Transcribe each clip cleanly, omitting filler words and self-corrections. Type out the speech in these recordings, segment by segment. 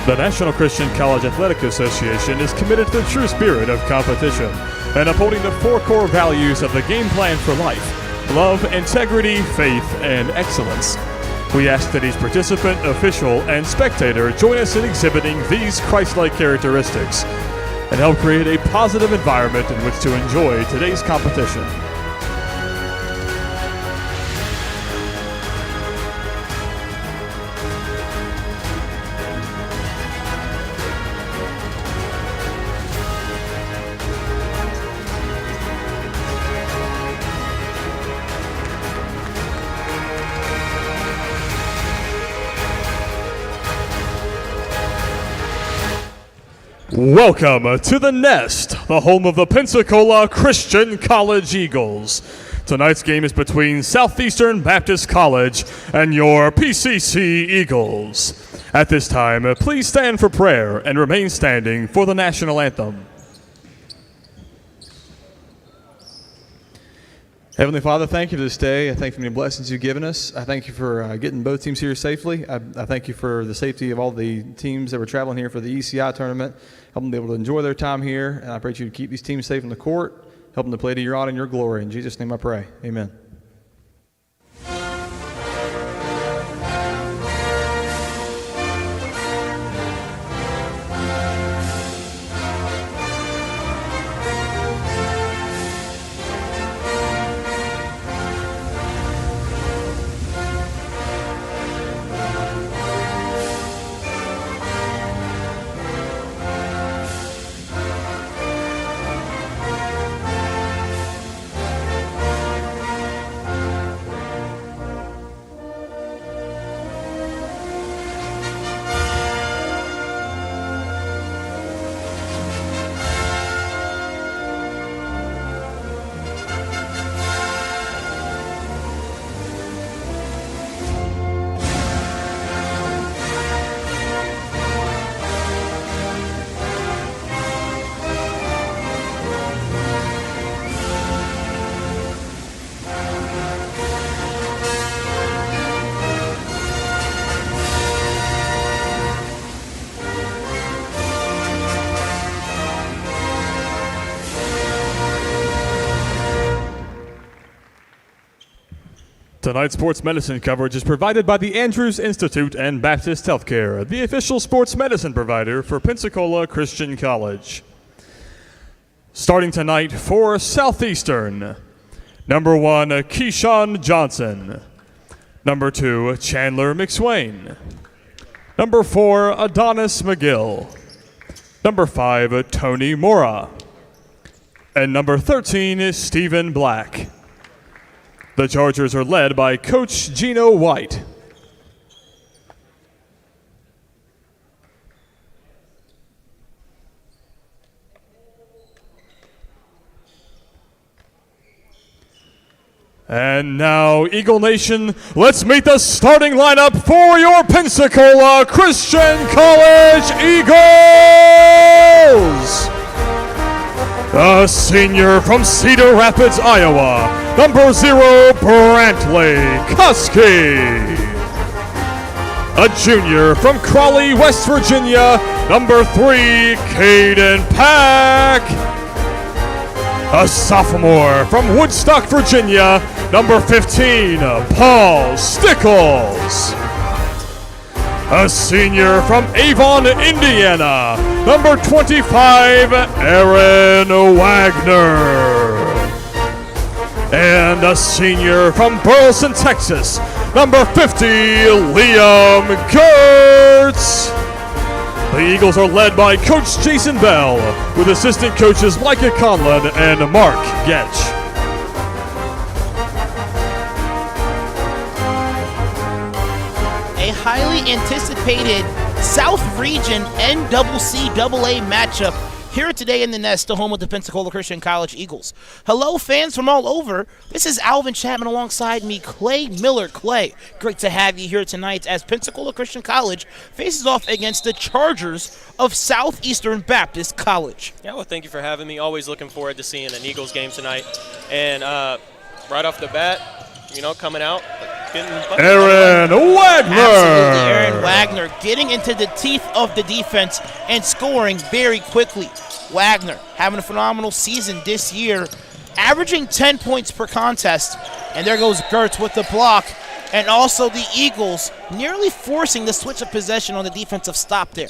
The National Christian College Athletic Association is committed to the true spirit of competition and upholding the four core values of the game plan for life: love, integrity, faith, and excellence. We ask that each participant, official, and spectator join us in exhibiting these Christ-like characteristics and help create a positive environment in which to enjoy today's competition. Welcome to the Nest, the home of the Pensacola Christian College Eagles. Tonight's game is between Southeastern Baptist College and your PCC Eagles. At this time, please stand for prayer and remain standing for the national anthem. Heavenly Father, thank you for this day. I thank you for the blessings you've given us. I thank you for getting both teams here safely. I thank you for the safety of all the teams that were traveling here for the ECI tournament. Help them be able to enjoy their time here. And I pray that you to keep these teams safe in the court. Help them to play to your honor and your glory. In Jesus' name I pray. Amen. Tonight's sports medicine coverage is provided by the Andrews Institute and Baptist Healthcare, the official sports medicine provider for Pensacola Christian College. Starting tonight for Southeastern, number 1, Keyshawn Johnson. Number 2, Chandler McSwain. Number 4, Adonis McGill. Number 5, Tony Mora. And number 13 is Stephen Black. The Chargers are led by Coach Gino White. And now, Eagle Nation, let's meet the starting lineup for your Pensacola Christian College Eagles! A senior from Cedar Rapids, Iowa, number 0, Brantley Kuski. A junior from Crawley, West Virginia, number 3, Caden Pack. A sophomore from Woodstock, Virginia, number 15, Paul Stickles. A senior from Avon, Indiana, number 25, Aaron Wagner. And a senior from Burleson, Texas, number 50, Liam Gertz. The Eagles are led by Coach Jason Bell, with assistant coaches Micah Conlon and Mark Getch. A highly anticipated South Region NCCAA matchup here today in the Nest, the home of the Pensacola Christian College Eagles. Hello, fans from all over. This is Alvin Chapman alongside me, Clay Miller. Clay, great to have you here tonight as Pensacola Christian College faces off against the Chargers of Southeastern Baptist College. Yeah, well, thank you for having me. Always looking forward to seeing an Eagles game tonight. And right off the bat, coming out, Aaron Wagner. Absolutely, Aaron Wagner getting into the teeth of the defense and scoring very quickly. Wagner having a phenomenal season this year, averaging 10 points per contest. And there goes Gertz with the block. And also the Eagles nearly forcing the switch of possession on the defensive stop there.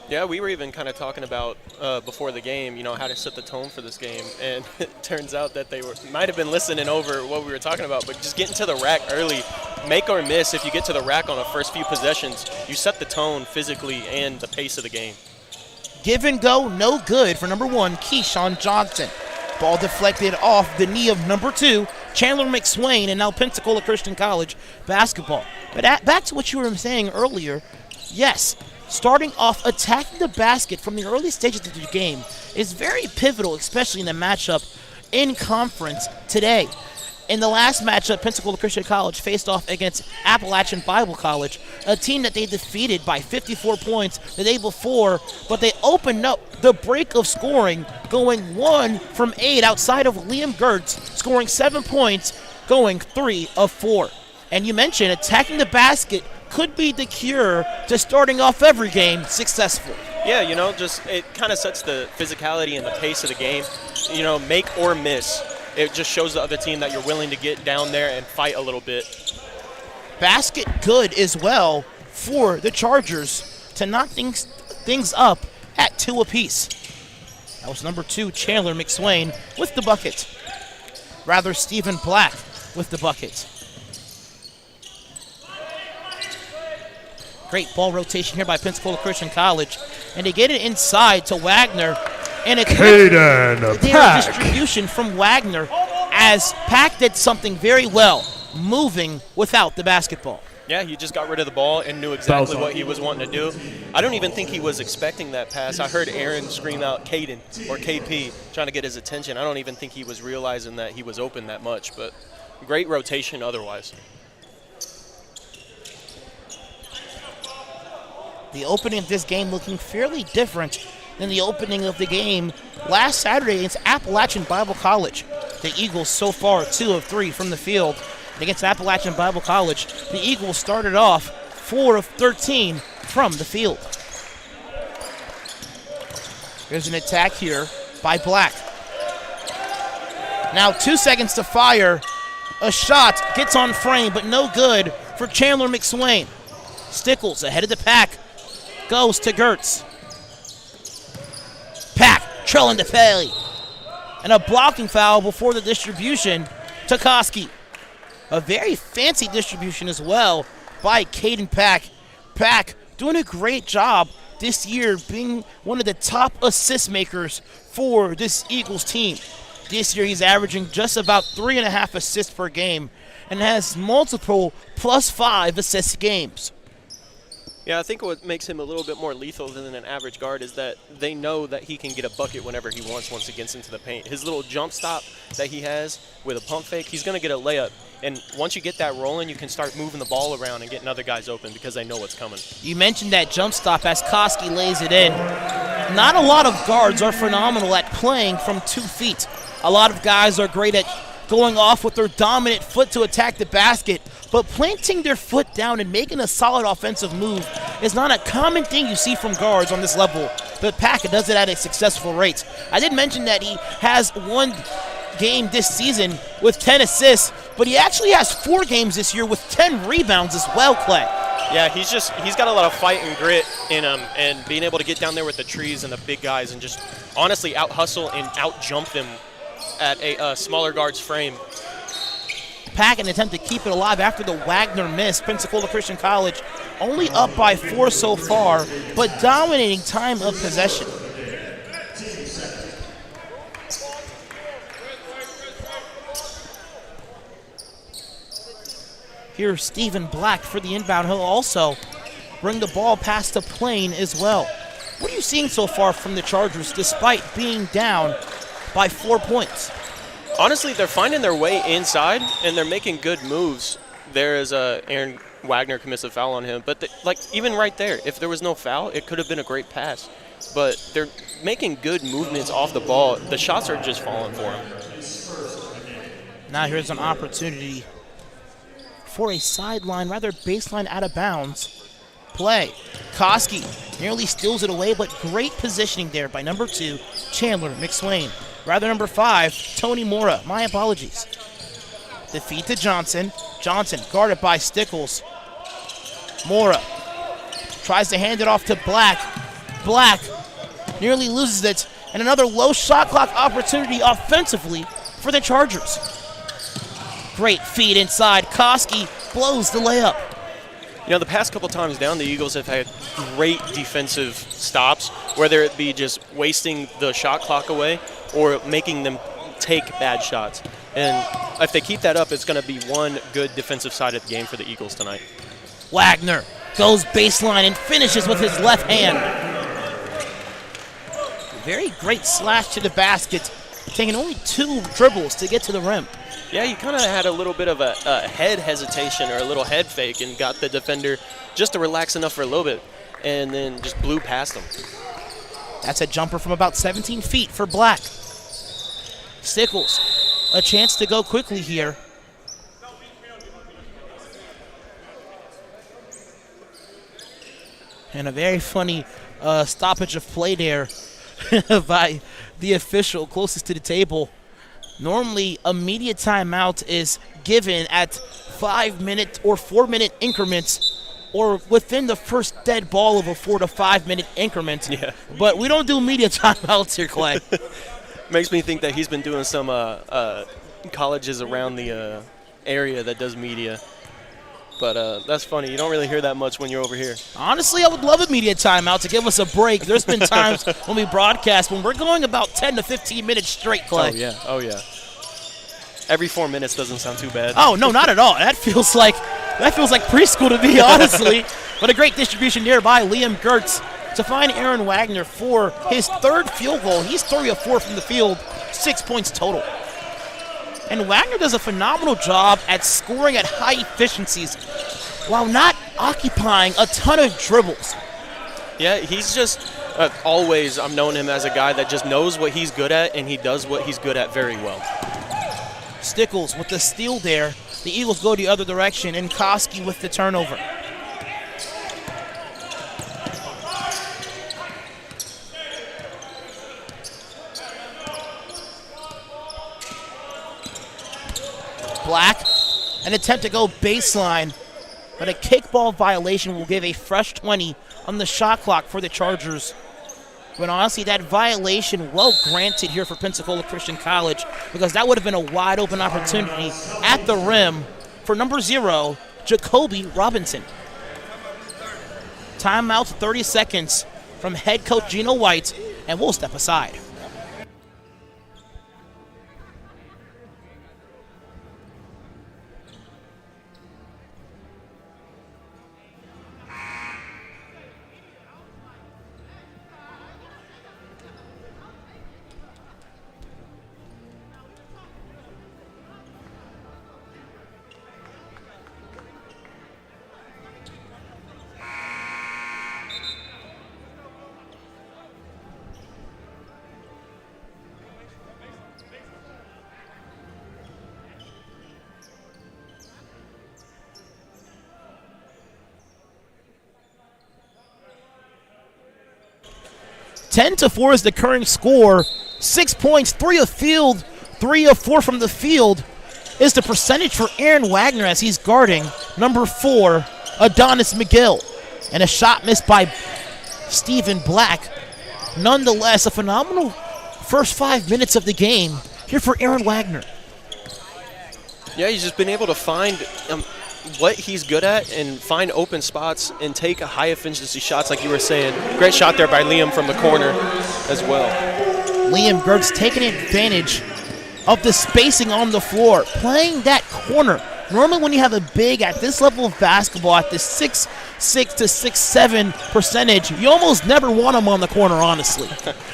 Yeah, we were even kind of talking about before the game, how to set the tone for this game. And it turns out that they might have been listening over what we were talking about, but just getting to the rack early, make or miss. If you get to the rack on the first few possessions, you set the tone physically and the pace of the game. Give and go, no good for number 1, Keyshawn Johnson. Ball deflected off the knee of number 2, Chandler McSwain, and now Pensacola Christian College basketball. But back to what you were saying earlier, yes, starting off attacking the basket from the early stages of the game is very pivotal, especially in the matchup in conference today. In the last matchup, Pensacola Christian College faced off against Appalachian Bible College, a team that they defeated by 54 points the day before, but they opened up the break of scoring, going 1 from 8 outside of Liam Gertz, scoring 7 points, going 3 of 4. And you mentioned attacking the basket could be the cure to starting off every game successful. Yeah, just it kind of sets the physicality and the pace of the game, make or miss. It just shows the other team that you're willing to get down there and fight a little bit. Basket good as well for the Chargers to knock things up at 2 apiece. That was number 2, Chandler McSwain with the bucket. Rather, Stephen Black with the bucket. Great ball rotation here by Pensacola Christian College. And they get it inside to Wagner. And a Caden Pack. Distribution from Wagner as Pack did something very well, moving without the basketball. Yeah, he just got rid of the ball and knew exactly what he was wanting to do. I don't even think he was expecting that pass. I heard Aaron scream out Caden or KP trying to get his attention. I don't even think he was realizing that he was open that much, but great rotation otherwise. The opening of this game looking fairly different than the opening of the game last Saturday against Appalachian Bible College. The Eagles so far 2 of 3 from the field. Against Appalachian Bible College, the Eagles started off 4 of 13 from the field. There's an attack here by Black. Now 2 seconds to fire. A shot gets on frame, but no good for Chandler McSwain. Stickles ahead of the Pack. Goes to Gertz. Pack trailing to Paley. And a blocking foul before the distribution to Koski. A very fancy distribution as well by Caden Pack. Pack doing a great job this year, being one of the top assist makers for this Eagles team. This year he's averaging just about 3.5 assists per game and has multiple +5 assist games. Yeah, I think what makes him a little bit more lethal than an average guard is that they know that he can get a bucket whenever he wants once he gets into the paint. His little jump stop that he has with a pump fake, he's going to get a layup. And once you get that rolling, you can start moving the ball around and getting other guys open because they know what's coming. You mentioned that jump stop as Koski lays it in. Not a lot of guards are phenomenal at playing from 2 feet. A lot of guys are great at going off with their dominant foot to attack the basket, but planting their foot down and making a solid offensive move is not a common thing you see from guards on this level, but Packard does it at a successful rate. I did mention that he has 1 game this season with 10 assists, but he actually has 4 games this year with 10 rebounds as well, Clay. Yeah, he's got a lot of fight and grit in him, and being able to get down there with the trees and the big guys and just honestly out-hustle and out-jump them at a smaller guard's frame. Pack an attempt to keep it alive after the Wagner miss. Pensacola Christian College only up by 4 so far, but dominating time of possession. Here's Stephen Black for the inbound. He'll also bring the ball past the plane as well. What are you seeing so far from the Chargers despite being down by 4 points? Honestly, they're finding their way inside, and they're making good moves. There is Aaron Wagner commits a foul on him. But, even right there, if there was no foul, it could have been a great pass. But they're making good movements off the ball. The shots are just falling for them. Now here's an opportunity for a sideline, rather baseline out of bounds play. Koski nearly steals it away, but great positioning there by number 2, Chandler McSwain. Rather number 5, Tony Mora. My apologies. The feed to Johnson. Johnson guarded by Stickles. Mora tries to hand it off to Black. Black nearly loses it. And another low shot clock opportunity offensively for the Chargers. Great feed inside. Koski blows the layup. You know, the past couple times down, the Eagles have had great defensive stops, whether it be just wasting the shot clock away or making them take bad shots. And if they keep that up, it's going to be one good defensive side of the game for the Eagles tonight. Wagner goes baseline and finishes with his left hand. Very great slash to the basket, taking only 2 dribbles to get to the rim. Yeah, he kind of had a little bit of a head hesitation or a little head fake and got the defender just to relax enough for a little bit and then just blew past him. That's a jumper from about 17 feet for Black. Stickles, a chance to go quickly here. And a very funny stoppage of play there by the official closest to the table. Normally, a media timeout is given at 5-minute or 4-minute increments or within the first dead ball of a 4 to 5 minute increment. Yeah. But we don't do media timeouts here, Clay. Makes me think that he's been doing some colleges around the area that does media. But that's funny. You don't really hear that much when you're over here. Honestly, I would love a media timeout to give us a break. There's been times when we broadcast when we're going about 10 to 15 minutes straight, Clay. Oh, yeah. Every 4 minutes doesn't sound too bad. Oh, no, not at all. That feels like preschool to me, honestly. But a great distribution there by Liam Gertz to find Aaron Wagner for his 3rd field goal. He's 3 of 4 from the field, 6 points total. And Wagner does a phenomenal job at scoring at high efficiencies while not occupying a ton of dribbles. Yeah, he's just always, I've known him as a guy that just knows what he's good at, and he does what he's good at very well. Stickles with the steal there. The Eagles go the other direction, and Koski with the turnover. Black, an attempt to go baseline, but a kickball violation will give a fresh 20 on the shot clock for the Chargers. But honestly, that violation well granted here for Pensacola Christian College because that would have been a wide open opportunity at the rim for number 0, Jacoby Robinson. Timeout, 30 seconds from head coach Gino White, and we'll step aside. Ten to 4 is the current score. 6 points, 3 of field, 3 of 4 from the field is the percentage for Aaron Wagner as he's guarding number 4, Adonis McGill. And a shot missed by Stephen Black. Nonetheless, a phenomenal first 5 minutes of the game here for Aaron Wagner. Yeah, he's just been able to find what he's good at and find open spots and take high efficiency shots like you were saying. Great shot there by Liam from the corner as well. Liam Gertz taking advantage of the spacing on the floor, playing that corner. Normally when you have a big at this level of basketball, at this 6'6" to 6'7" percentage, you almost never want him on the corner, honestly.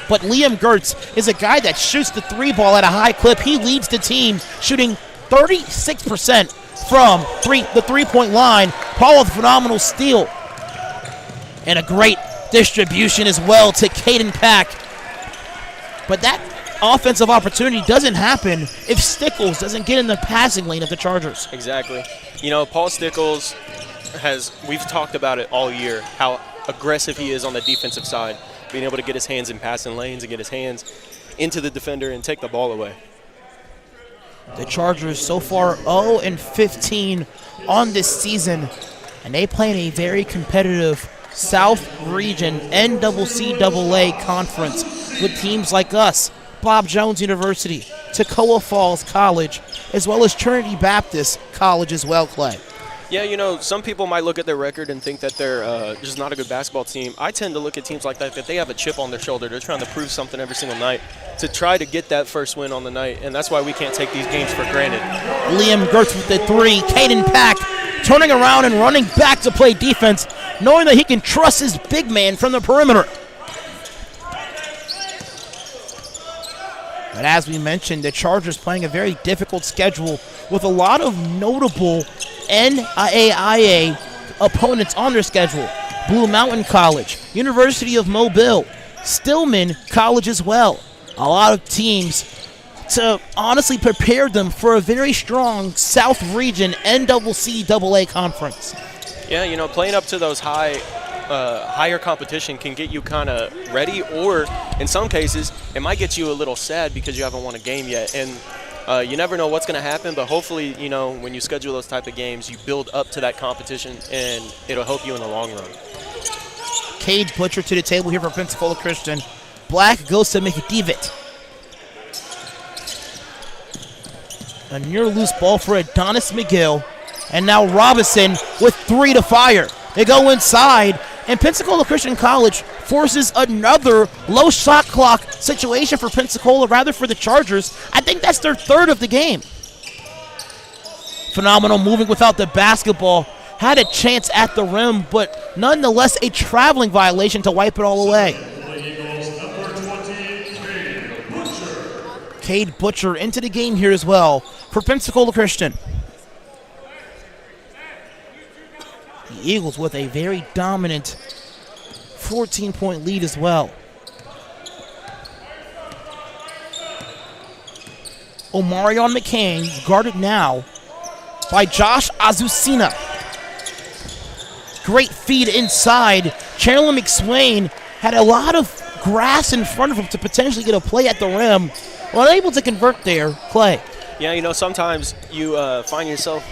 But Liam Gertz is a guy that shoots the 3 ball at a high clip. He leads the team shooting 36% from the three-point line. Paul with a phenomenal steal. And a great distribution as well to Caden Pack. But that offensive opportunity doesn't happen if Stickles doesn't get in the passing lane of the Chargers. Exactly. Paul Stickles we've talked about it all year, how aggressive he is on the defensive side, being able to get his hands in passing lanes and get his hands into the defender and take the ball away. The Chargers so far 0-15 on this season, and they play in a very competitive South Region NCCAA conference with teams like us, Bob Jones University, Toccoa Falls College, as well as Trinity Baptist College as well, Clay. Yeah, some people might look at their record and think that they're just not a good basketball team. I tend to look at teams like that they have a chip on their shoulder. They're trying to prove something every single night to try to get that first win on the night, and that's why we can't take these games for granted. Liam Gertz with the 3, Caden Pack turning around and running back to play defense, knowing that he can trust his big man from the perimeter. But as we mentioned, the Chargers playing a very difficult schedule with a lot of notable NAIA opponents on their schedule. Blue Mountain College, University of Mobile, Stillman College as well. A lot of teams to honestly prepare them for a very strong South Region NCCAA conference. Yeah, playing up to those higher competition can get you kind of ready, or in some cases, it might get you a little sad because you haven't won a game yet. And you never know what's going to happen, but hopefully, when you schedule those type of games, you build up to that competition, and it'll help you in the long run. Cade Butcher to the table here for Pensacola Christian. Black goes to McDevitt. A near loose ball for Adonis McGill. And now Robinson with 3 to fire. They go inside, and Pensacola Christian College forces another low shot clock situation for Pensacola, rather for the Chargers. I think that's their 3rd of the game. Phenomenal moving without the basketball. Had a chance at the rim, but nonetheless a traveling violation to wipe it all away. Cade Butcher into the game here as well for Pensacola Christian. The Eagles with a very dominant 14-point lead as well. Omarion McCain guarded now by Josh Azucena. Great feed inside. Chandler McSwain had a lot of grass in front of him to potentially get a play at the rim. Unable to convert there, Clay. Yeah, sometimes you find yourself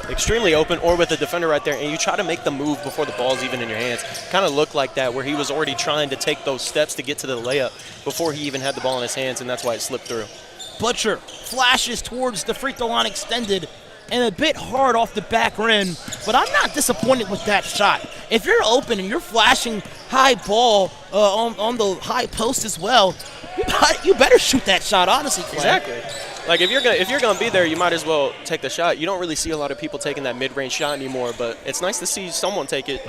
extremely open or with a defender right there, and you try to make the move before the ball's even in your hands. Kind of looked like that, where he was already trying to take those steps to get to the layup before he even had the ball in his hands, and that's why it slipped through. Butcher flashes towards the free throw line extended, and a bit hard off the back rim, but I'm not disappointed with that shot. If you're open and you're flashing high ball on the high post as well, you better shoot that shot, honestly, Clay. Exactly. Like, if you're gonna be there, you might as well take the shot. You don't really see a lot of people taking that mid-range shot anymore, but it's nice to see someone take it.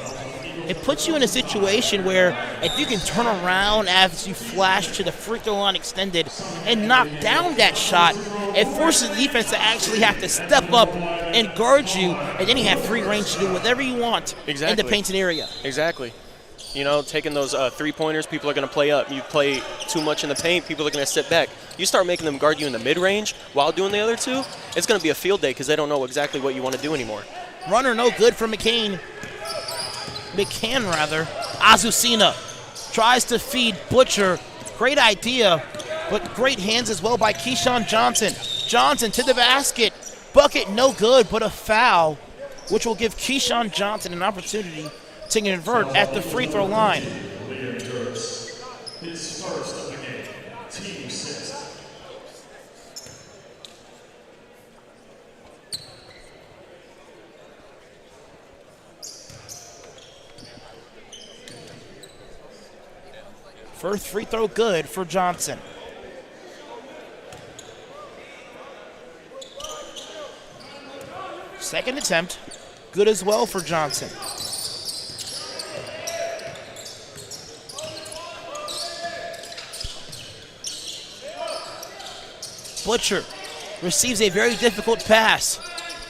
It puts you in a situation where if you can turn around as you flash to the free throw line extended and knock down that shot, it forces the defense to actually have to step up and guard you, and then you have free range to do whatever you want in the painted area. Exactly. Taking those three-pointers, people are going to play up. You play too much in the paint, people are going to sit back. You start making them guard you in the mid-range while doing the other two, it's going to be a field day because they don't know exactly what you want to do anymore. Runner no good for McCann. Azucena tries to feed Butcher. Great idea, but great hands as well by Keyshawn Johnson. Johnson to the basket. Bucket no good, but a foul, which will give Keyshawn Johnson an opportunity to convert at the free throw line. His first of the game, team 6. First free throw good for Johnson. Second attempt, good as well for Johnson. Butcher receives a very difficult pass.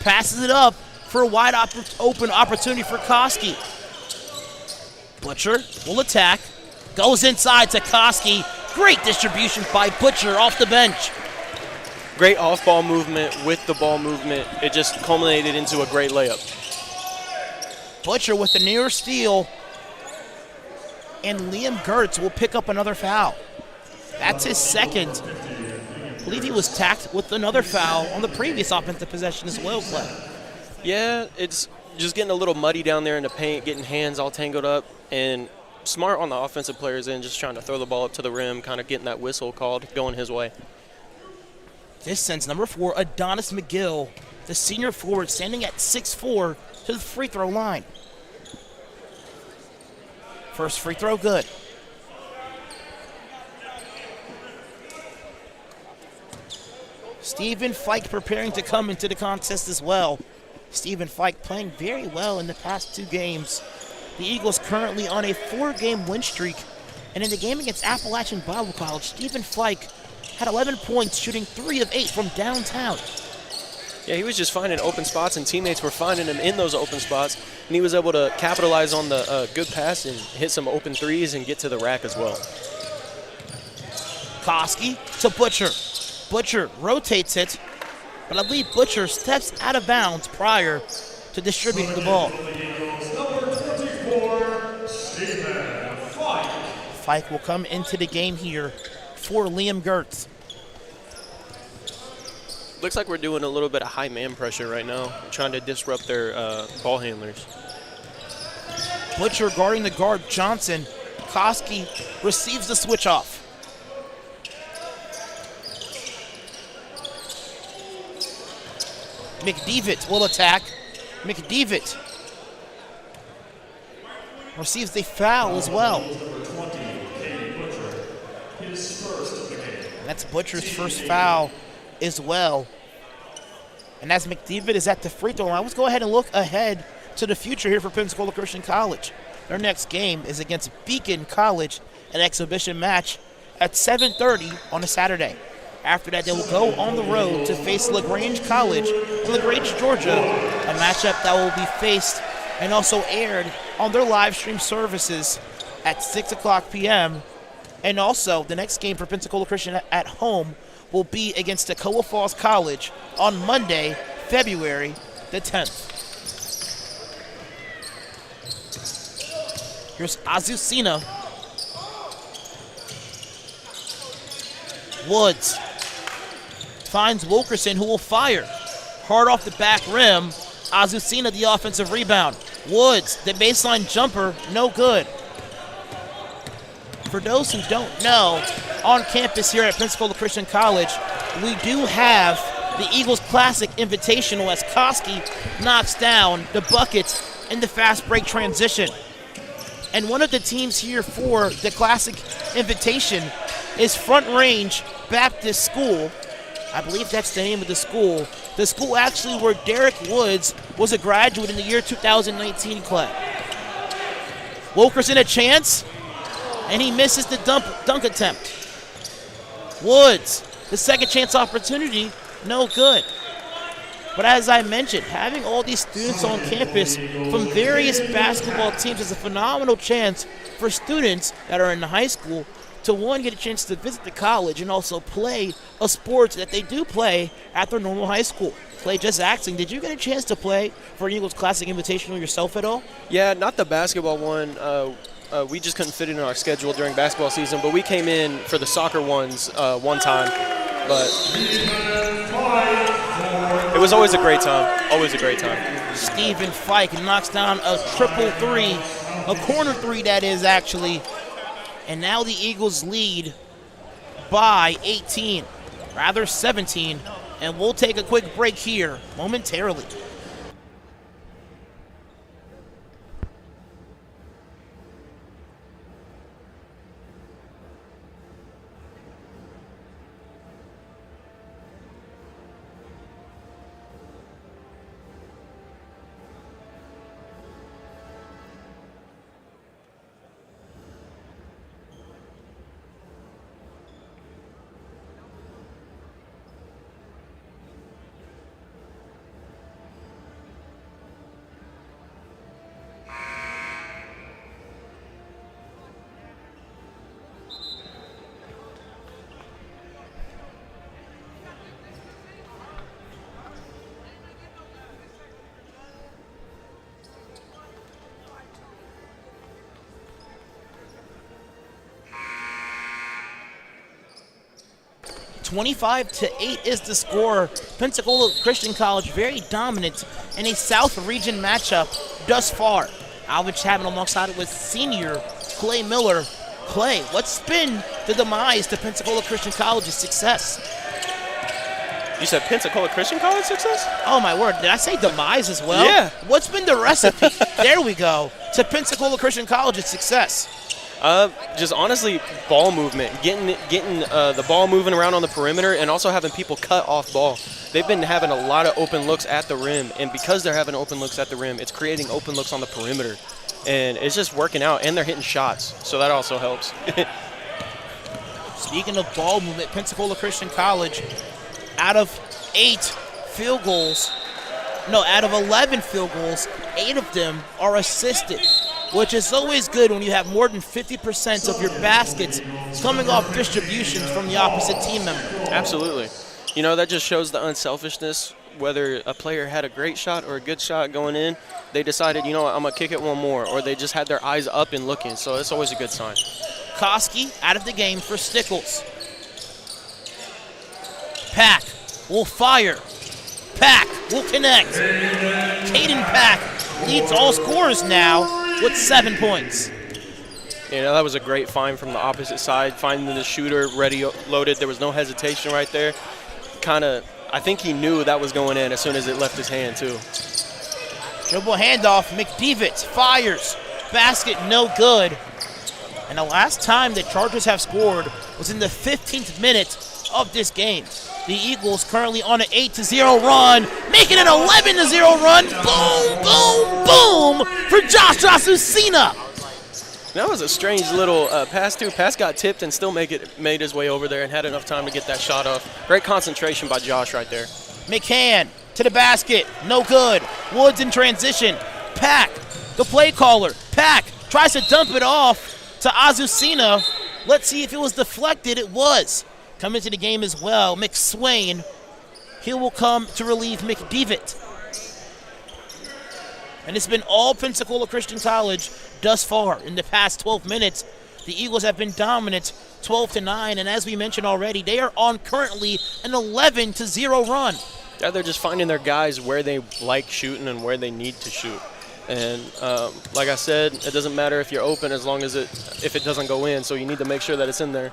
Passes it up for a wide open opportunity for Koski. Butcher will attack. Goes inside to Koski. Great distribution by Butcher off the bench. great off-ball movement with the ball movement. It just culminated into a great layup. Butcher with the near steal. And Liam Gertz will pick up another foul. That's his second. I believe he was tacked with another foul on the previous offensive possession as well, Clay. Yeah, it's just getting a little muddy down there in the paint, getting hands all tangled up, and smart on the offensive players end, just trying to throw the ball up to the rim, kind of getting that whistle called, going his way. This sends number 4, Adonis McGill, the senior forward, standing at 6'4", to the free throw line. First free throw, good. Stephen Fike preparing to come into the contest as well. Stephen Fike playing very well in the past 2 games. The Eagles currently on a 4-game win streak. And in the game against Appalachian Bible College, Stephen Fike had 11 points, shooting 3 of 8 from downtown. Yeah, he was just finding open spots, and teammates were finding him in those open spots, and he was able to capitalize on the good pass and hit some open threes and get to the rack as well. Koski to Butcher. Butcher rotates it, but I believe Butcher steps out of bounds prior to distributing the ball. Fike will come into the game here for Liam Gertz. Looks like we're doing a little bit of high man pressure right now, trying to disrupt their ball handlers. Butcher guarding the guard, Johnson. Koski receives the switch off. McDevitt will attack. McDevitt receives the foul as well. That's Butcher's first foul as well. And as McDevitt is at the free throw line, let's go ahead and look ahead to the future here for Pensacola Christian College. Their next game is against Beacon College, an exhibition match at 7:30 on a Saturday. After that, they will go on the road to face LaGrange College in LaGrange, Georgia, a matchup that will be faced and also aired on their live stream services at 6 o'clock p.m. And also, the next game for Pensacola Christian at home will be against Toccoa Falls College on Monday, February the 10th. Here's Azucena. Woods finds Wilkerson, who will fire. Hard off the back rim. Azucena, the offensive rebound. Woods, the baseline jumper, no good. For those who don't know, on campus here at Pensacola Christian College, we do have the Eagles Classic Invitational as Koski knocks down the bucket in the fast break transition. And one of the teams here for the Classic Invitation is Front Range Baptist School. I believe that's the name of the school. The school actually where Derek Woods was a graduate in the year 2019, Clay. Wilkerson a chance, and he misses the dunk attempt. Woods, the second chance opportunity, no good. But as I mentioned, having all these students on campus from various basketball teams is a phenomenal chance for students that are in high school to, one, get a chance to visit the college and also play a sport that they do play at their normal high school. Clay, just asking, did you get a chance to play for an Eagles Classic Invitational yourself at all? Yeah, not the basketball one. We just couldn't fit it in our schedule during basketball season, but we came in for the soccer ones one time. But it was always a great time. Always a great time. Stephen Fike knocks down a triple three, a corner three that is actually. And now the Eagles lead by 18, rather 17. And we'll take a quick break here momentarily. 25-8 is the score. Pensacola Christian College very dominant in a South Region matchup thus far. Alvin Chapman alongside it with senior Clay Miller. Clay, what's been the demise to Pensacola Christian College's success? You said Pensacola Christian College success? Oh my word, did I say demise as well? Yeah. What's been the recipe, there we go, to Pensacola Christian College's success? Just honestly, ball movement, getting the ball moving around on the perimeter, and also having people cut off ball. They've been having a lot of open looks at the rim, and because they're having open looks at the rim, it's creating open looks on the perimeter, and it's just working out. And they're hitting shots, so that also helps. Speaking of ball movement, Pensacola Christian College, out of 11 field goals, 8 of them are assisted, which is always good when you have more than 50% of your baskets coming off distributions from the opposite team member. Absolutely. You know, that just shows the unselfishness. Whether a player had a great shot or a good shot going in, they decided, you know what, I'm going to kick it one more, or they just had their eyes up and looking, so it's always a good sign. Koski out of the game for Stickles. Pack will fire. Pack will connect. Caden Pack leads all scorers now with 7 points. You know, that was a great find from the opposite side, finding the shooter ready, loaded. There was no hesitation right there. I think he knew that was going in as soon as it left his hand, too. Dribble handoff, McDevitt fires. Basket no good. And the last time the Chargers have scored was in the 15th minute of this game. The Eagles currently on an 8-0 run, making an 11-0 run. Boom, boom, boom for Josh Azucena. That was a strange little pass, too. Pass got tipped and still made his way over there and had enough time to get that shot off. Great concentration by Josh right there. McCann to the basket, no good. Woods in transition. Pack, the play caller. Pack tries to dump it off to Azucena. Let's see if it was deflected. It was. Coming to the game as well, McSwain. He will come to relieve McDevitt. And it's been all Pensacola Christian College thus far in the past 12 minutes. The Eagles have been dominant 12-9, and as we mentioned already, they are on currently an 11-0 run. Yeah, they're just finding their guys where they like shooting and where they need to shoot. And like I said, it doesn't matter if you're open as long as if it doesn't go in, so you need to make sure that it's in there.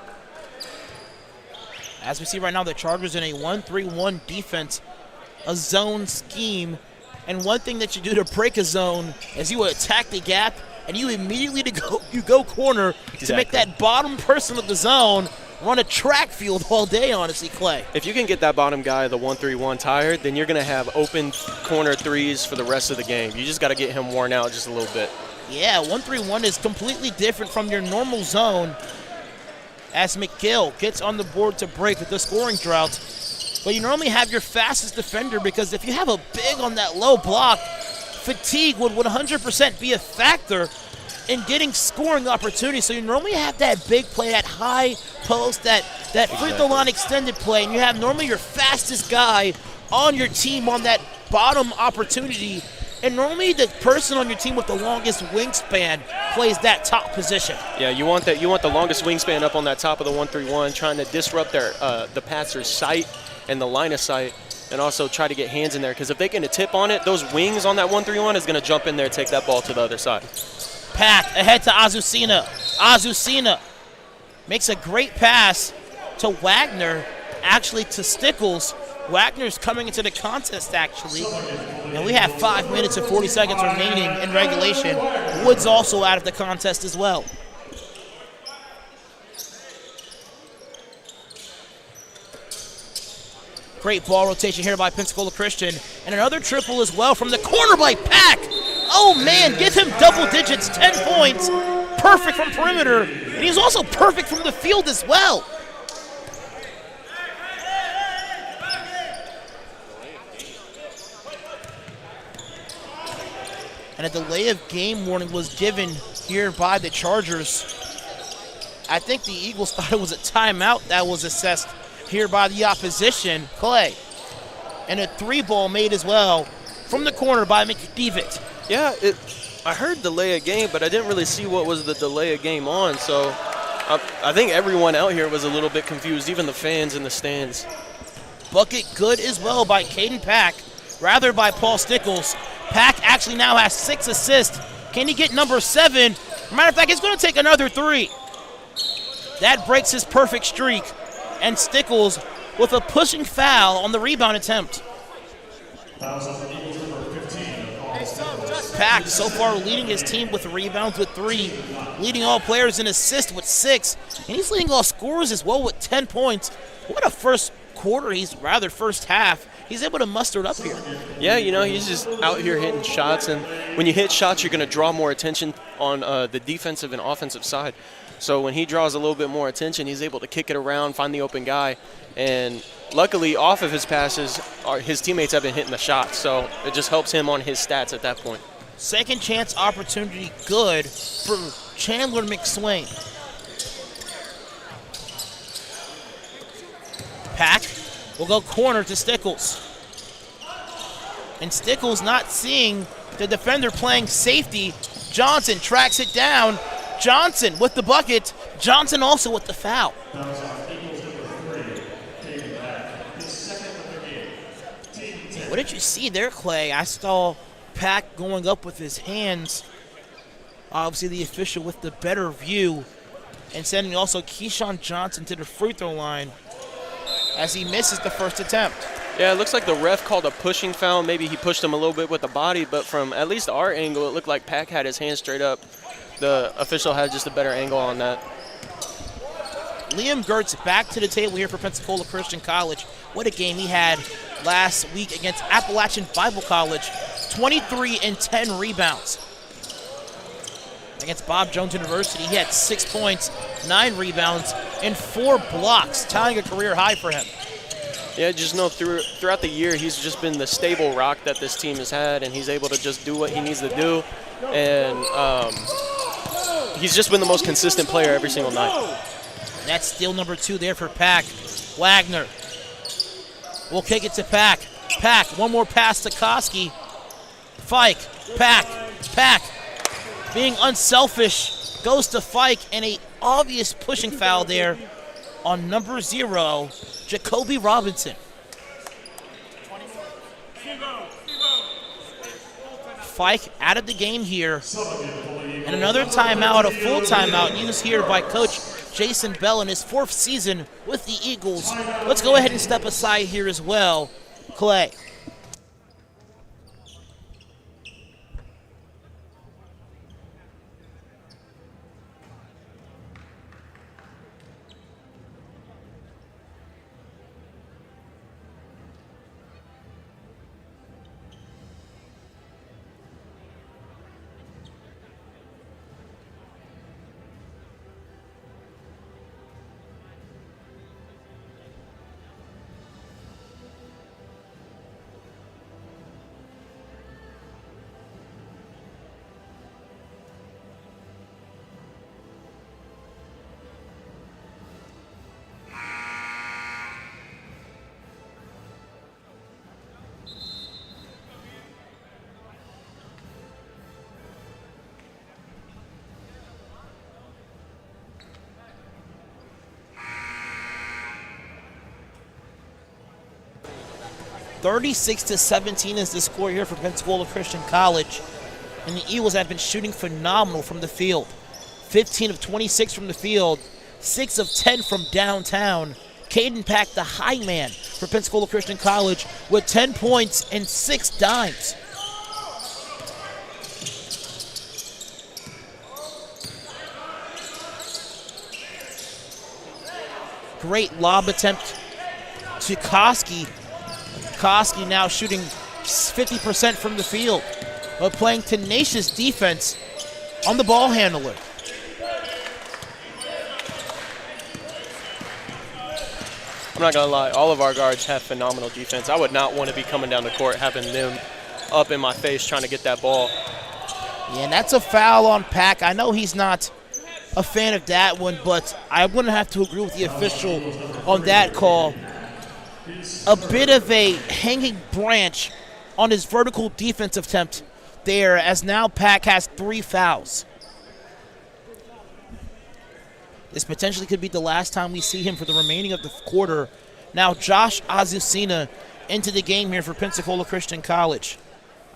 As we see right now, the Chargers in a 1-3-1 defense, a zone scheme. And one thing that you do to break a zone is you attack the gap and you immediately go corner to make that bottom person of the zone run a track field all day, honestly, Clay. If you can get that bottom guy, the 1-3-1 tired, then you're going to have open corner threes for the rest of the game. You just got to get him worn out just a little bit. Yeah, 1-3-1 is completely different from your normal zone as McGill gets on the board to break the scoring drought. But you normally have your fastest defender because if you have a big on that low block, fatigue would 100% be a factor in getting scoring opportunities. So you normally have that big play, that high post, that free throw line extended play, and you have normally your fastest guy on your team on that bottom opportunity. And normally the person on your team with the longest wingspan plays that top position. Yeah, you want that. You want the longest wingspan up on that top of the 1-3-1, trying to disrupt the passer's sight and the line of sight, and also try to get hands in there. Because if they get a tip on it, those wings on that 1-3-1 is going to jump in there, take that ball to the other side. Pack ahead to Azucena. Azucena makes a great pass to Wagner, actually to Stickles. Wagner's coming into the contest, actually. And we have 5 minutes and 40 seconds remaining in regulation. Woods also out of the contest as well. Great ball rotation here by Pensacola Christian. And another triple as well from the corner by Pack. Oh, man, give him double digits, 10 points. Perfect from perimeter. And he's also perfect from the field as well. And a delay of game warning was given here by the Chargers. I think the Eagles thought it was a timeout that was assessed here by the opposition, Clay. And a 3-ball made as well from the corner by McDevitt. Yeah, I heard delay of game, but I didn't really see what was the delay of game on. So I think everyone out here was a little bit confused, even the fans in the stands. Bucket good as well by Caden Pack, rather by Paul Stickles. Pack actually now has 6 assists. Can he get number 7? Matter of fact, he's going to take another 3. That breaks his perfect streak. And Stickles with a pushing foul on the rebound attempt. Pack so far leading his team with rebounds with 3, leading all players in assists with 6, and he's leading all scorers as well with 10 points. What a first half. He's able to muster it up here. Yeah, he's just out here hitting shots, and when you hit shots, you're going to draw more attention on the defensive and offensive side. So when he draws a little bit more attention, he's able to kick it around, find the open guy, and luckily off of his passes, his teammates have been hitting the shots, so it just helps him on his stats at that point. Second chance opportunity good for Chandler McSwain. Pack will go corner to Stickles. And Stickles not seeing the defender playing safety. Johnson tracks it down. Johnson with the bucket. Johnson also with the foul. What did you see there, Clay? I saw Pack going up with his hands. Obviously the official with the better view. And sending also Keyshawn Johnson to the free throw line as he misses the first attempt. Yeah, it looks like the ref called a pushing foul. Maybe he pushed him a little bit with the body, but from at least our angle, it looked like Pack had his hands straight up. The official had just a better angle on that. Liam Gertz back to the table here for Pensacola Christian College. What a game he had last week against Appalachian Bible College. 23 and 10 rebounds. Against Bob Jones University, he had 6 points, 9 rebounds, and 4 blocks, tying a career high for him. Yeah, just know throughout the year, he's just been the stable rock that this team has had, and he's able to just do what he needs to do. And he's just been the most consistent player every single night. That's steal number 2 there for Pack. Wagner will kick it to Pack. Pack, one more pass to Koski. Fike, Pack, being unselfish, goes to Fike, and a obvious pushing foul there on number 0, Jacoby Robinson. Fike out of the game here. And another timeout, a full timeout used here by Coach Jason Bell in his 4th season with the Eagles. Let's go ahead and step aside here as well. Clay. (36-17) is the score here for Pensacola Christian College. And the Eagles have been shooting phenomenal from the field. 15 of 26 from the field, 6 of 10 from downtown. Caden Pack, the high man for Pensacola Christian College, with 10 points and 6 dimes. Great lob attempt to Koski. Koski now shooting 50% from the field, but playing tenacious defense on the ball handler. I'm not going to lie, all of our guards have phenomenal defense. I would not want to be coming down the court having them up in my face trying to get that ball. Yeah, and that's a foul on Pack. I know he's not a fan of that one, but I wouldn't have to agree with the official on that call. A bit of a hanging branch on his vertical defensive attempt there, as now Pack has 3 fouls. This potentially could be the last time we see him for the remaining of the quarter. Now Josh Azucena into the game here for Pensacola Christian College.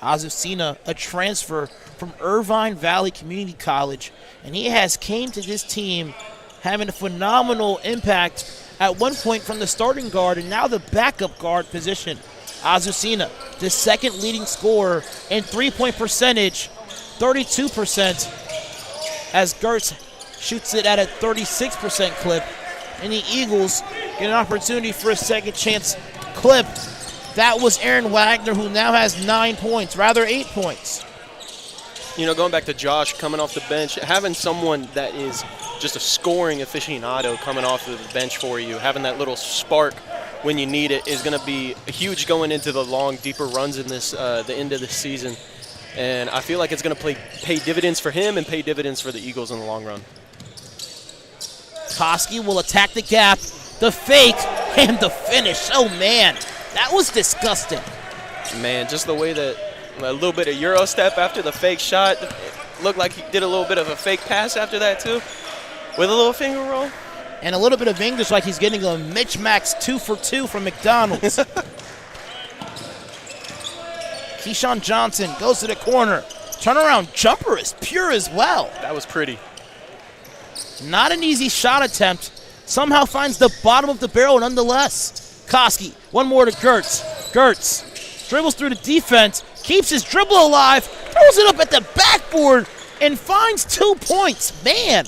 Azucena, a transfer from Irvine Valley Community College, and he has came to this team having a phenomenal impact at one point from the starting guard and now the backup guard position. Azucena, the second leading scorer in three-point percentage, 32%, as Gertz shoots it at a 36% clip, and the Eagles get an opportunity for a second chance clip. That was Aaron Wagner, who now has 9 points, rather 8 points. You know, going back to Josh coming off the bench, having someone that is just a scoring aficionado coming off of the bench for you, having that little spark when you need it is going to be huge going into the long, deeper runs in this the end of the season. And I feel like it's going to pay dividends for him and pay dividends for the Eagles in the long run. Koski will attack the gap, the fake, and the finish. Oh, man, that was disgusting. Man, just the way that a little bit of Euro step after the fake shot. It looked like he did a little bit of a fake pass after that, too, with a little finger roll. And a little bit of English, like he's getting a Mitch Max 2-for-2 from McDonald's. Keyshawn Johnson goes to the corner. Turnaround jumper is pure as well. That was pretty. Not an easy shot attempt. Somehow finds the bottom of the barrel nonetheless. Koski, one more to Gertz. Gertz dribbles through the defense, keeps his dribble alive, throws it up at the backboard, and finds 2 points. Man.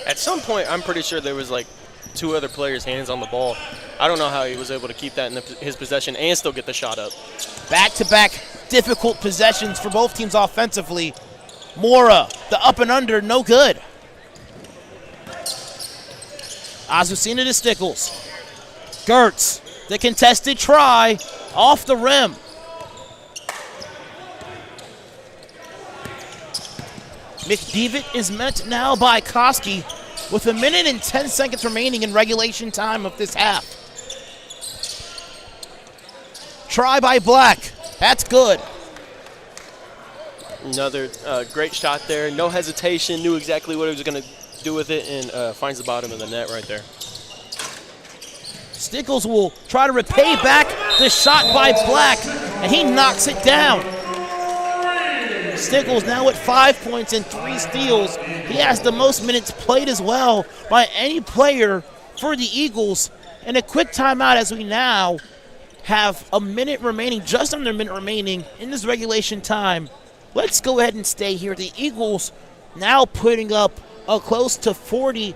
At some point, I'm pretty sure there was like 2 other players' hands on the ball. I don't know how he was able to keep that in his possession and still get the shot up. Back-to-back difficult possessions for both teams offensively. Mora, the up and under, no good. Azucena to Stickles. Gertz, the contested try, off the rim. McDevitt is met now by Koski with 1 minute and 10 seconds remaining in regulation time of this half. Try by Black. That's good. Another great shot there. No hesitation. Knew exactly what he was going to do with it and finds the bottom of the net right there. Stickles will try to repay back the shot by Black, and he knocks it down. Stickles now at 5 points and 3 steals. He has the most minutes played as well by any player for the Eagles. And a quick timeout as we now have a minute remaining, just under a minute remaining in this regulation time. Let's go ahead and stay here. The Eagles now putting up a close to 40,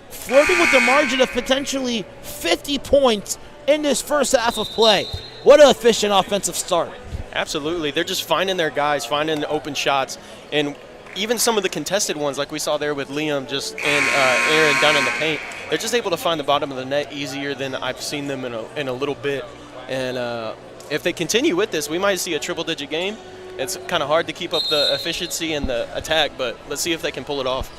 flirting with the margin of potentially 50 points in this first half of play. What an efficient offensive start. Absolutely. They're just finding their guys, finding the open shots, and even some of the contested ones like we saw there with Liam just and Aaron down in the paint, they're just able to find the bottom of the net easier than I've seen them in a little bit. And if they continue with this, we might see a triple-digit game. It's kind of hard to keep up the efficiency and the attack, but let's see if they can pull it off.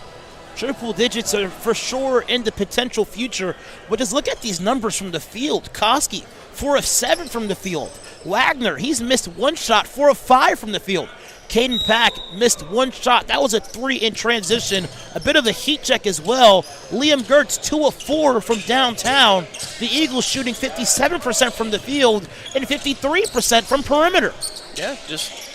Triple digits are for sure in the potential future, but just look at these numbers from the field. Koski, 4 of 7 from the field. Wagner, he's missed 1 shot, 4 of 5 from the field. Caden Pack missed 1 shot. That was a 3 in transition. A bit of a heat check as well. Liam Gertz, 2 of 4 from downtown. The Eagles shooting 57% from the field and 53% from perimeter. Yeah, just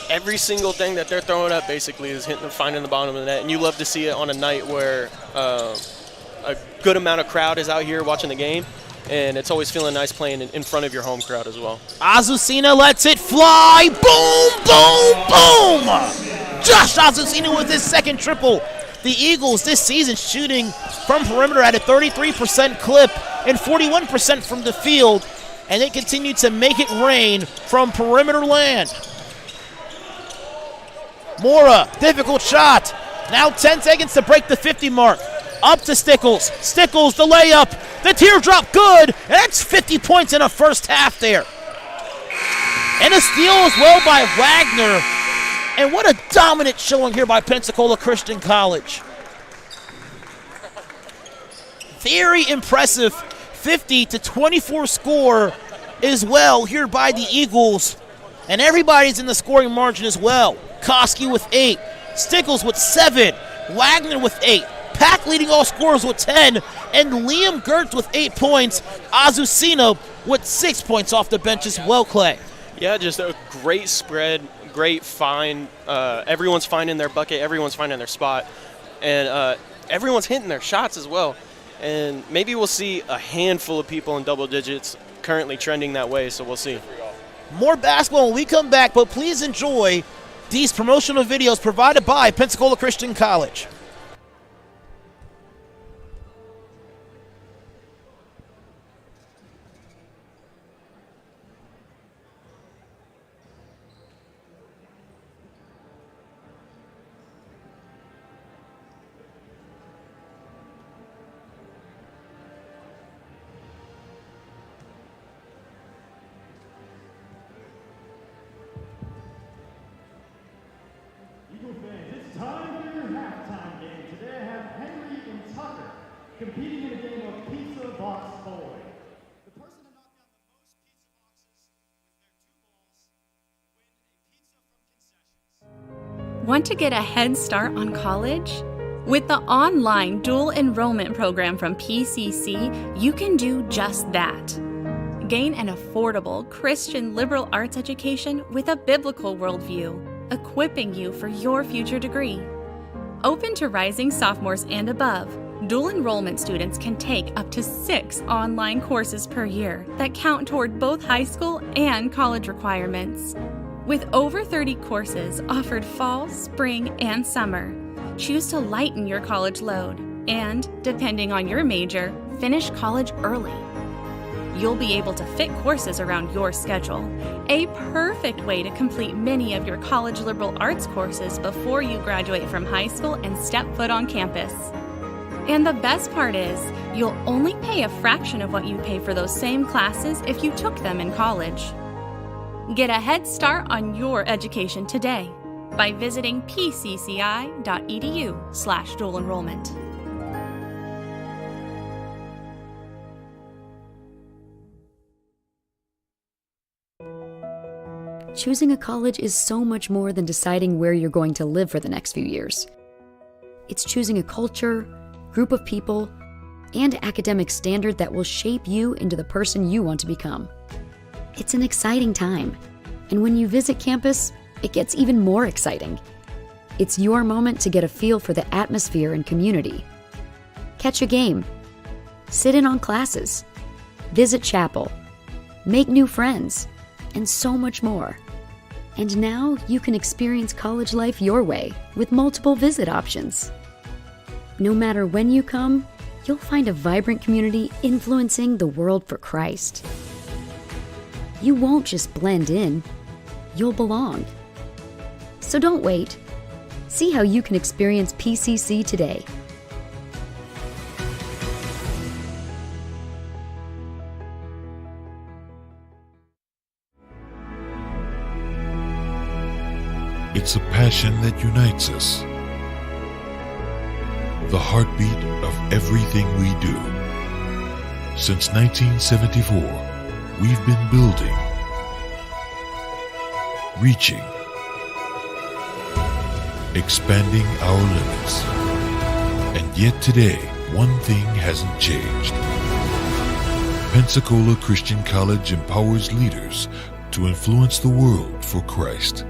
every single thing that they're throwing up basically is finding the bottom of the net. And you love to see it on a night where a good amount of crowd is out here watching the game. And it's always feeling nice playing in front of your home crowd as well. Azucena lets it fly. Boom, boom, boom. Josh Azucena with his second triple. The Eagles this season shooting from perimeter at a 33% clip and 41% from the field. And they continue to make it rain from perimeter land. Mora, difficult shot. Now 10 seconds to break the 50 mark. Up to Stickles. Stickles, the layup. The teardrop, good. And that's 50 points in a first half there. And a steal as well by Wagner. And what a dominant showing here by Pensacola Christian College. Very impressive 50-24 score as well here by the Eagles. And everybody's in the scoring margin as well. Koski with 8. Stickles with 7. Wagner with 8. Pack leading all scorers with 10, and Liam Gertz with 8 points. Azucena with 6 points off the bench as well, Clay. Yeah, just a great spread, great find. Everyone's finding their bucket, everyone's finding their spot, and everyone's hitting their shots as well. And maybe we'll see a handful of people in double digits currently trending that way, so we'll see. More basketball when we come back, but please enjoy these promotional videos provided by Pensacola Christian College. It's time for your halftime game. Today I have Henry and Tucker competing in a game of Pizza Box Boy. The person to knock down the most pizza boxes with their 2 balls will win a pizza from concessions. Want to get a head start on college? With the online dual enrollment program from PCC, you can do just that. Gain an affordable Christian liberal arts education with a biblical worldview, equipping you for your future degree. Open to rising sophomores and above, dual enrollment students can take up to 6 online courses per year that count toward both high school and college requirements. With over 30 courses offered fall, spring, and summer, choose to lighten your college load and, depending on your major, finish college early. You'll be able to fit courses around your schedule, a perfect way to complete many of your college liberal arts courses before you graduate from high school and step foot on campus. And the best part is, you'll only pay a fraction of what you pay for those same classes if you took them in college. Get a head start on your education today by visiting pcci.edu/dual enrollment. Choosing a college is so much more than deciding where you're going to live for the next few years. It's choosing a culture, group of people, and academic standard that will shape you into the person you want to become. It's an exciting time, and when you visit campus, it gets even more exciting. It's your moment to get a feel for the atmosphere and community. Catch a game, sit in on classes, visit chapel, make new friends, and so much more. And now you can experience college life your way with multiple visit options. No matter when you come, you'll find a vibrant community influencing the world for Christ. You won't just blend in, you'll belong. So don't wait. See how you can experience PCC today. It's a passion that unites us, the heartbeat of everything we do. Since 1974, we've been building, reaching, expanding our limits. And yet today, one thing hasn't changed. Pensacola Christian College empowers leaders to influence the world for Christ.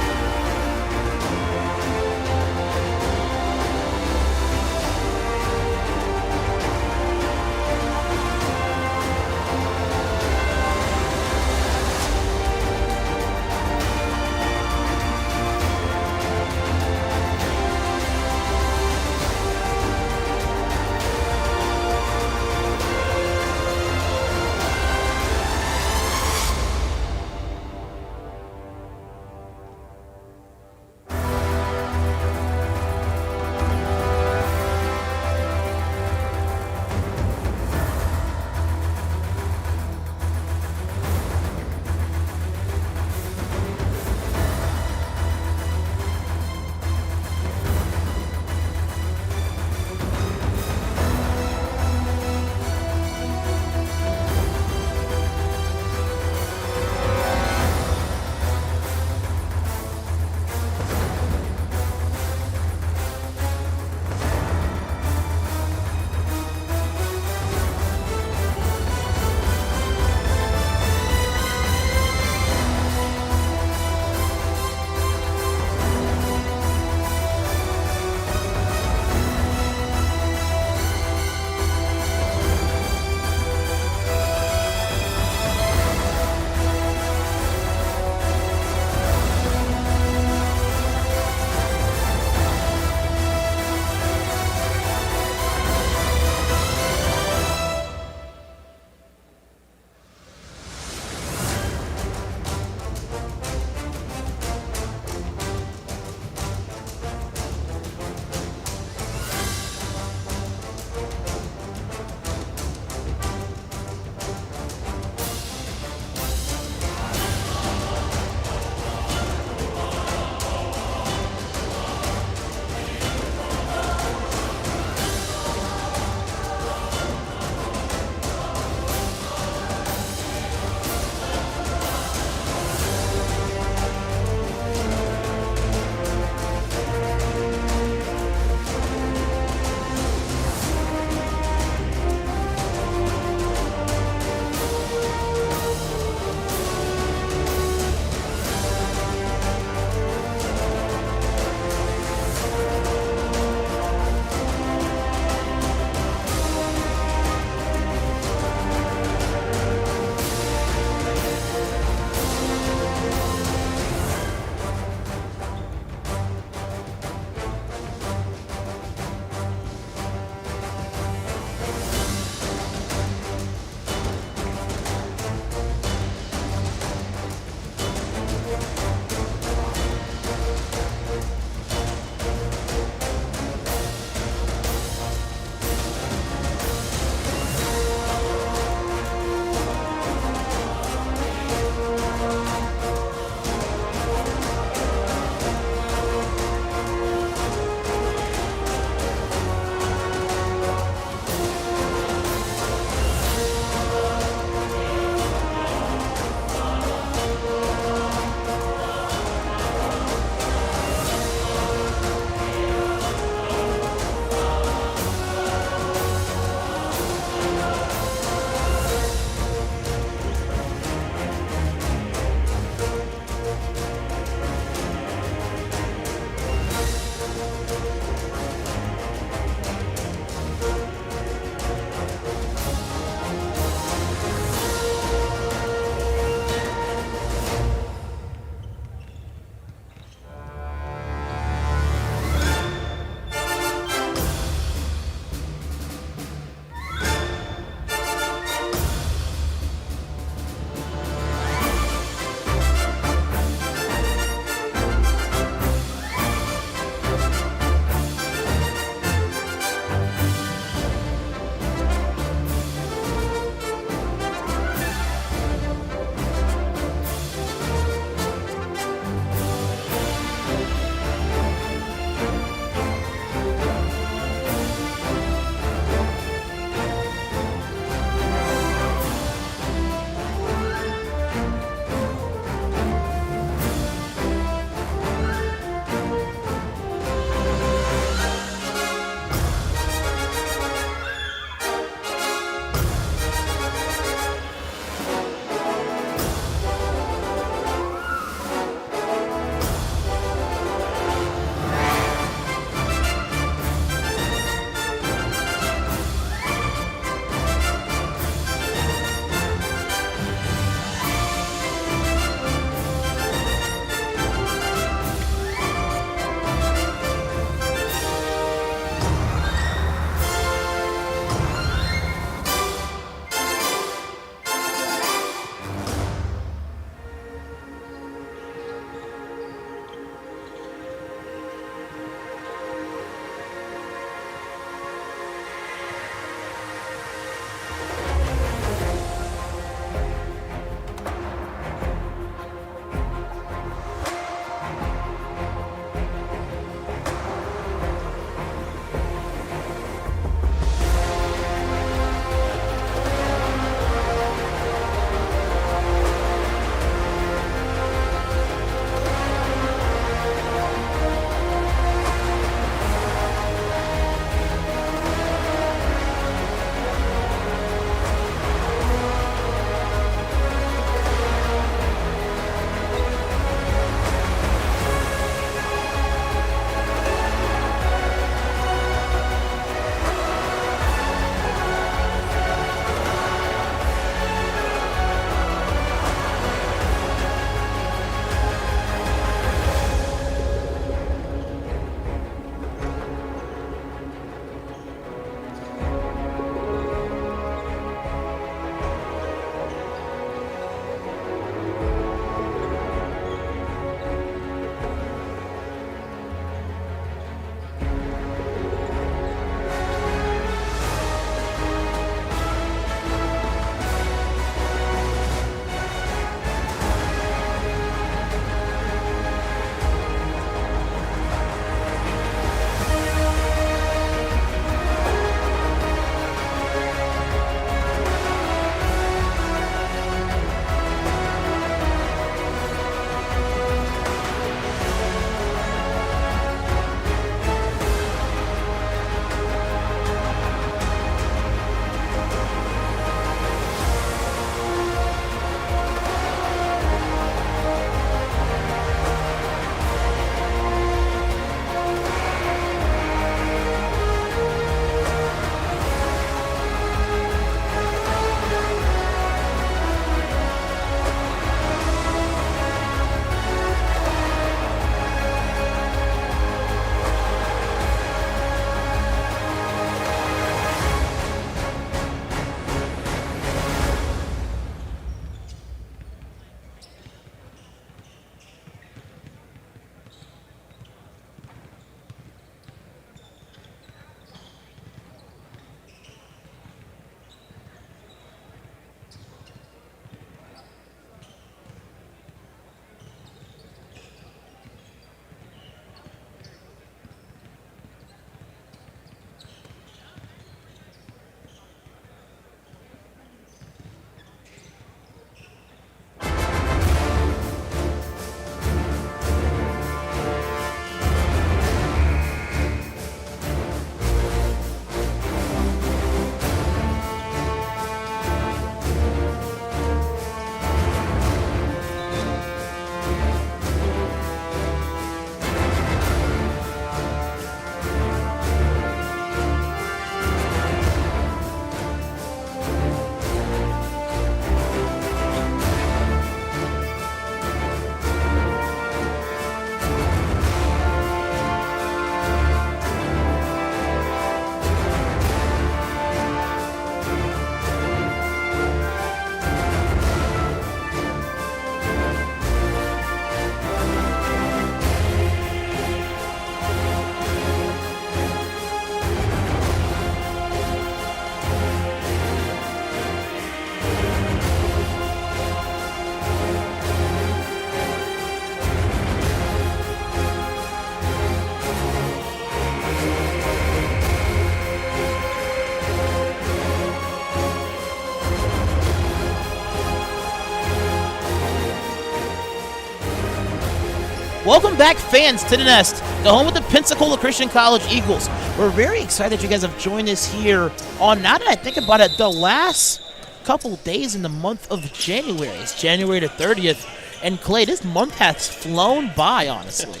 Welcome back, fans, to the Nest, the home of the Pensacola Christian College Eagles. We're very excited that you guys have joined us here on, now that I think about it, the last couple days in the month of January. It's January the 30th. And Clay, this month has flown by, honestly.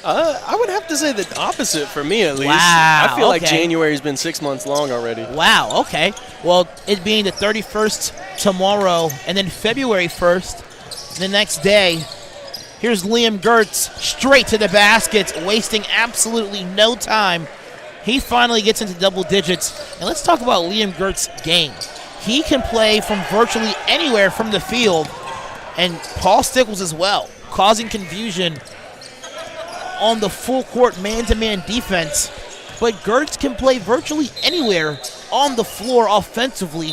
I would have to say the opposite for me, at least. Wow, I feel like okay. January's been 6 months long already. Wow, okay. Well, it being the 31st tomorrow, and then February 1st, the next day, here's Liam Gertz straight to the basket, wasting absolutely no time. He finally gets into double digits. And let's talk about Liam Gertz's game. He can play from virtually anywhere from the field, and Paul Stickles as well, causing confusion on the full court man-to-man defense. But Gertz can play virtually anywhere on the floor offensively,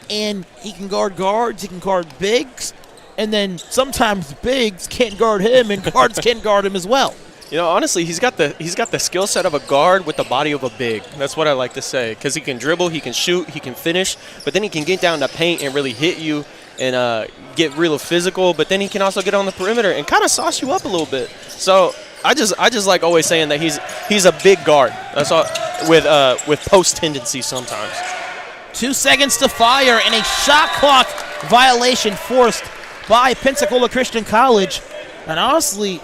and he can guard guards, he can guard bigs, and then sometimes bigs can't guard him and guards can't guard him as well. You know, honestly, he's got the skill set of a guard with the body of a big. That's what I like to say, because he can dribble, he can shoot, he can finish, but then he can get down to paint and really hit you and get real physical. But then he can also get on the perimeter and kind of sauce you up a little bit. So I just like always saying that he's a big guard. That's all, with post tendencies sometimes. 2 seconds to fire and a shot clock violation forced by Pensacola Christian College. And honestly,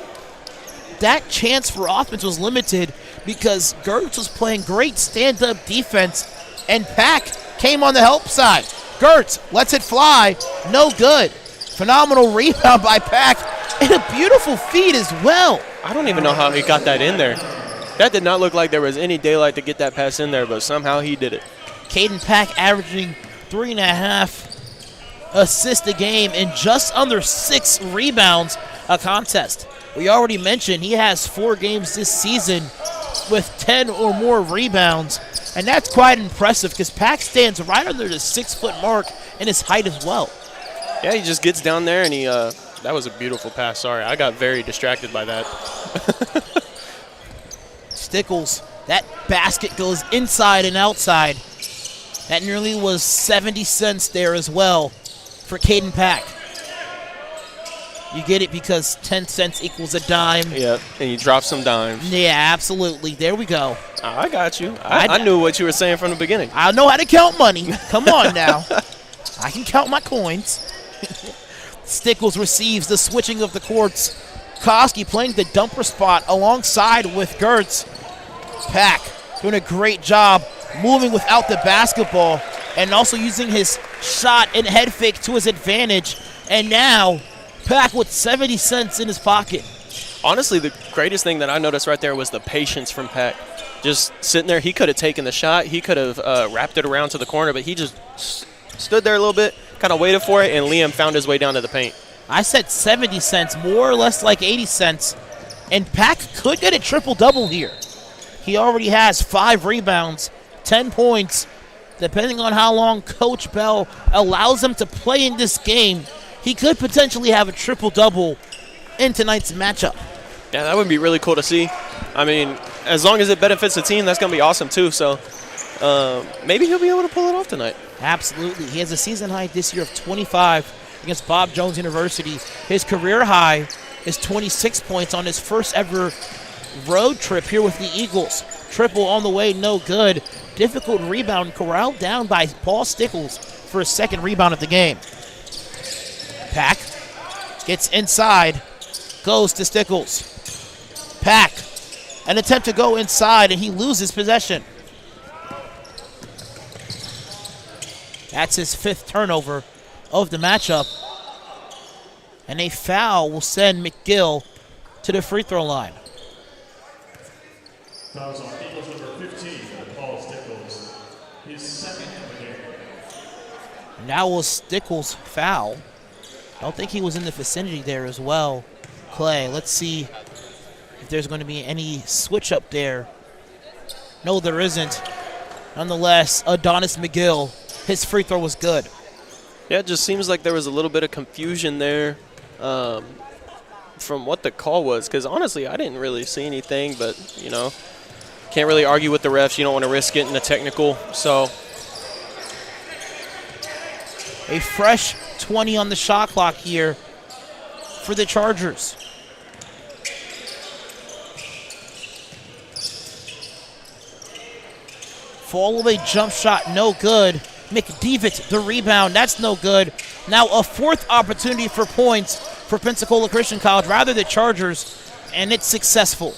that chance for offense was limited because Gertz was playing great stand-up defense, and Pack came on the help side. Gertz lets it fly, no good. Phenomenal rebound by Pack, and a beautiful feed as well. I don't even know how he got that in there. That did not look like there was any daylight to get that pass in there, but somehow he did it. Caden Pack averaging 3.5 assists a game and just under 6 rebounds a contest. We already mentioned he has 4 games this season with 10 or more rebounds, and that's quite impressive because Pack stands right under the 6-foot mark in his height as well. Yeah, he just gets down there and he that was a beautiful pass. Sorry, I got very distracted by that. Stickles, that basket goes inside and outside. That nearly was 70 cents there as well for Caden Pack. You get it because 10 cents equals a dime. Yeah, and you drop some dimes. Yeah, absolutely. There we go. I got you. I knew what you were saying from the beginning. I know how to count money. Come on now. I can count my coins. Stickles receives the switching of the courts. Koski playing the dumper spot alongside with Gertz. Pack doing a great job moving without the basketball and also using his shot and head fake to his advantage. And now Pack with 70 cents in his pocket. Honestly, the greatest thing that I noticed right there was the patience from Pack. Just sitting there, he could have taken the shot. He could have wrapped it around to the corner, but he just stood there a little bit, kind of waited for it, and Liam found his way down to the paint. I said 70 cents, more or less like 80 cents. And Pack could get a triple-double here. He already has 5 rebounds, 10 points. Depending on how long Coach Bell allows him to play in this game, he could potentially have a triple-double in tonight's matchup. Yeah, that would be really cool to see. I mean, as long as it benefits the team, that's going to be awesome too. So maybe he'll be able to pull it off tonight. Absolutely. He has a season high this year of 25 against Bob Jones University. His career high is 26 points on his first ever road trip here with the Eagles. Triple on the way, no good. Difficult rebound, corralled down by Paul Stickles for his second rebound of the game. Pack gets inside, goes to Stickles. Pack, an attempt to go inside, and he loses possession. That's his 5th turnover of the matchup. And a foul will send McGill to the free throw line. Fouls on Eagles number 15, Paul Stickles. His second of the game. Now will Stickles foul. I don't think he was in the vicinity there as well. Clay, let's see if there's going to be any switch up there. No, there isn't. Nonetheless, Adonis McGill, his free throw was good. Yeah, it just seems like there was a little bit of confusion there from what the call was, because honestly, I didn't really see anything, but, you know, can't really argue with the refs. You don't want to risk getting a technical, so. A fresh 20 on the shot clock here for the Chargers. Fall away jump shot, no good. McDevitt, the rebound, that's no good. Now a fourth opportunity for points for Pensacola Christian College, rather the Chargers, and it's successful.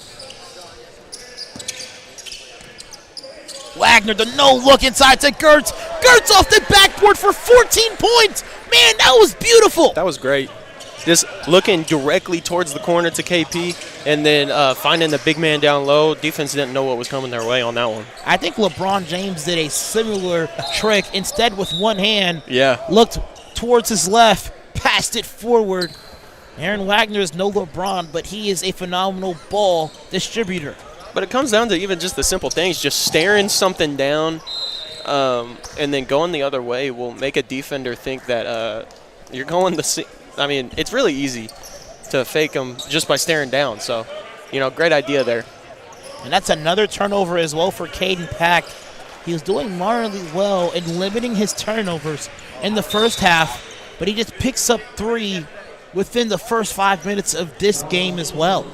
Wagner, the no-look inside to Gertz. Gertz off the backboard for 14 points. Man, that was beautiful. That was great. Just looking directly towards the corner to KP and then finding the big man down low. Defense didn't know what was coming their way on that one. I think LeBron James did a similar trick. Instead, with one hand, Yeah. looked towards his left, passed it forward. Aaron Wagner is no LeBron, but he is a phenomenal ball distributor. But it comes down to even just the simple things, just staring something down and then going the other way will make a defender think that you're going the I mean, it's really easy to fake them just by staring down. So, great idea there. And that's another turnover as well for Caden Pack. He was doing moderately well in limiting his turnovers in the first half, but he just picks up 3 within the first 5 minutes of this game as well.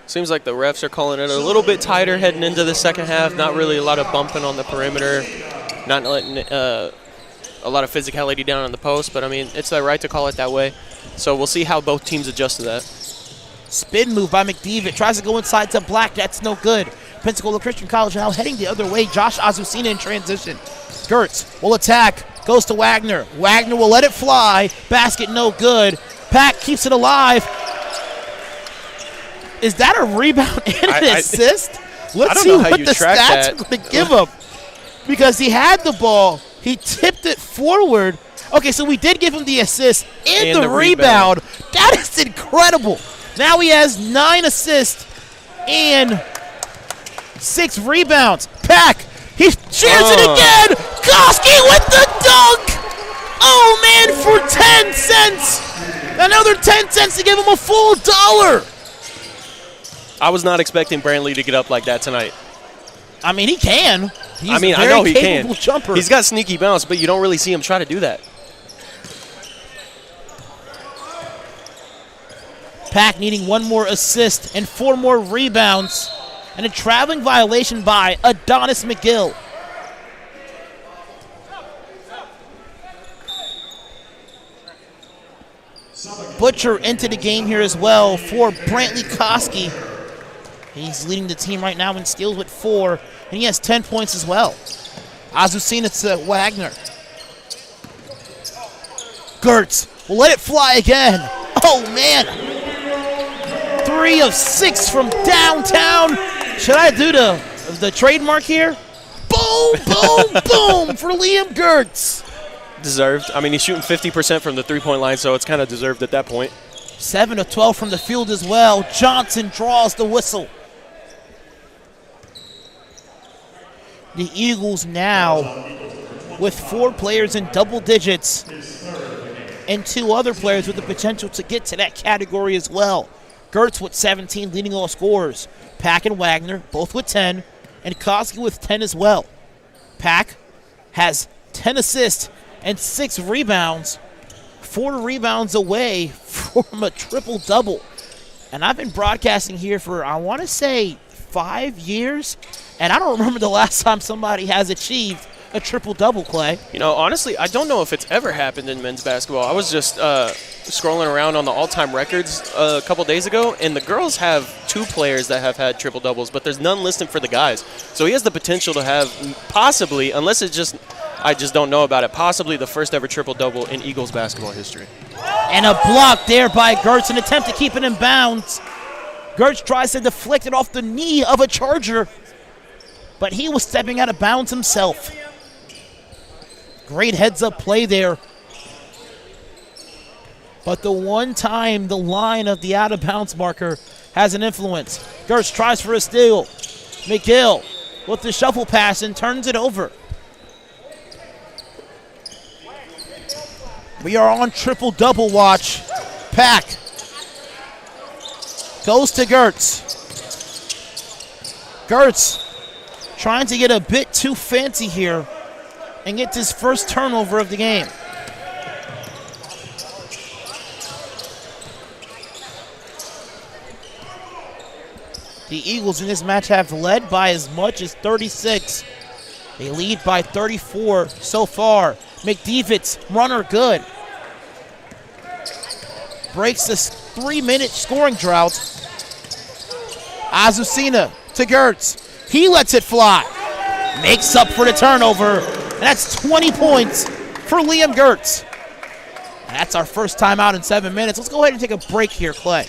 Seems like the refs are calling it a little bit tighter heading into the second half. Not really a lot of bumping on the perimeter, not letting a lot of physicality down on the post. But, I mean, it's their right to call it that way. So we'll see how both teams adjust to that. Spin move by McDevitt. Tries to go inside to Black. That's no good. Pensacola Christian College now heading the other way. Josh Azucena in transition. Gertz will attack. Goes to Wagner. Wagner will let it fly. Basket no good. Pack keeps it alive. Is that a rebound and an assist? Let's see what the stats are going to give him. Because he had the ball. He tipped it forward. Okay, so we did give him the assist and the rebound. That is incredible. Now he has 9 assists and 6 rebounds. Pack, he shares it again. Koski with the dunk. Oh, man, for 10 cents. Another 10 cents to give him a full $1. I was not expecting Brantley to get up like that tonight. I mean, he can. I know he can. Jumper. He's got sneaky bounce, but you don't really see him try to do that. Pack needing 1 more assist and 4 more rebounds. And a traveling violation by Adonis McGill. Butcher into the game here as well for Brantley Koski. He's leading the team right now in steals with 4, and he has 10 points as well. Azucena to Wagner. Gertz will let it fly again. Oh, man. 3 of 6 from downtown. Should I do the trademark here? Boom, boom, boom for Liam Gertz. Deserved. I mean, he's shooting 50% from the three-point line, so it's kind of deserved at that point. 7 of 12 from the field as well. Johnson draws the whistle. The Eagles now with 4 players in double digits and 2 other players with the potential to get to that category as well. Gertz with 17 leading all scorers. Pack and Wagner both with 10, and Koski with 10 as well. Pack has 10 assists and 6 rebounds, 4 rebounds away from a triple-double. And I've been broadcasting here for, I want to say, 5 years, and I don't remember the last time somebody has achieved a triple-double, Clay. Honestly, I don't know if it's ever happened in men's basketball. I was just scrolling around on the all-time records a couple days ago, and the girls have 2 players that have had triple-doubles, but there's none listed for the guys. So he has the potential to have possibly, unless it's just I just don't know about it, possibly the first ever triple-double in Eagles basketball history. And a block there by Gertz, an attempt to keep it in bounds. Gertz tries to deflect it off the knee of a Charger, but he was stepping out of bounds himself. Great heads-up play there. But the one time the line of the out-of-bounds marker has an influence. Gertz tries for a steal. McGill with the shuffle pass and turns it over. We are on triple-double watch. Pack goes to Gertz. Gertz trying to get a bit too fancy here and gets his first turnover of the game. The Eagles in this match have led by as much as 36. They lead by 34 so far. McDevitt's runner good. Breaks this 3-minute scoring drought. Azucena to Gertz. He lets it fly. Makes up for the turnover. And that's 20 points for Liam Gertz. And that's our first time out in 7 minutes. Let's go ahead and take a break here, Clay.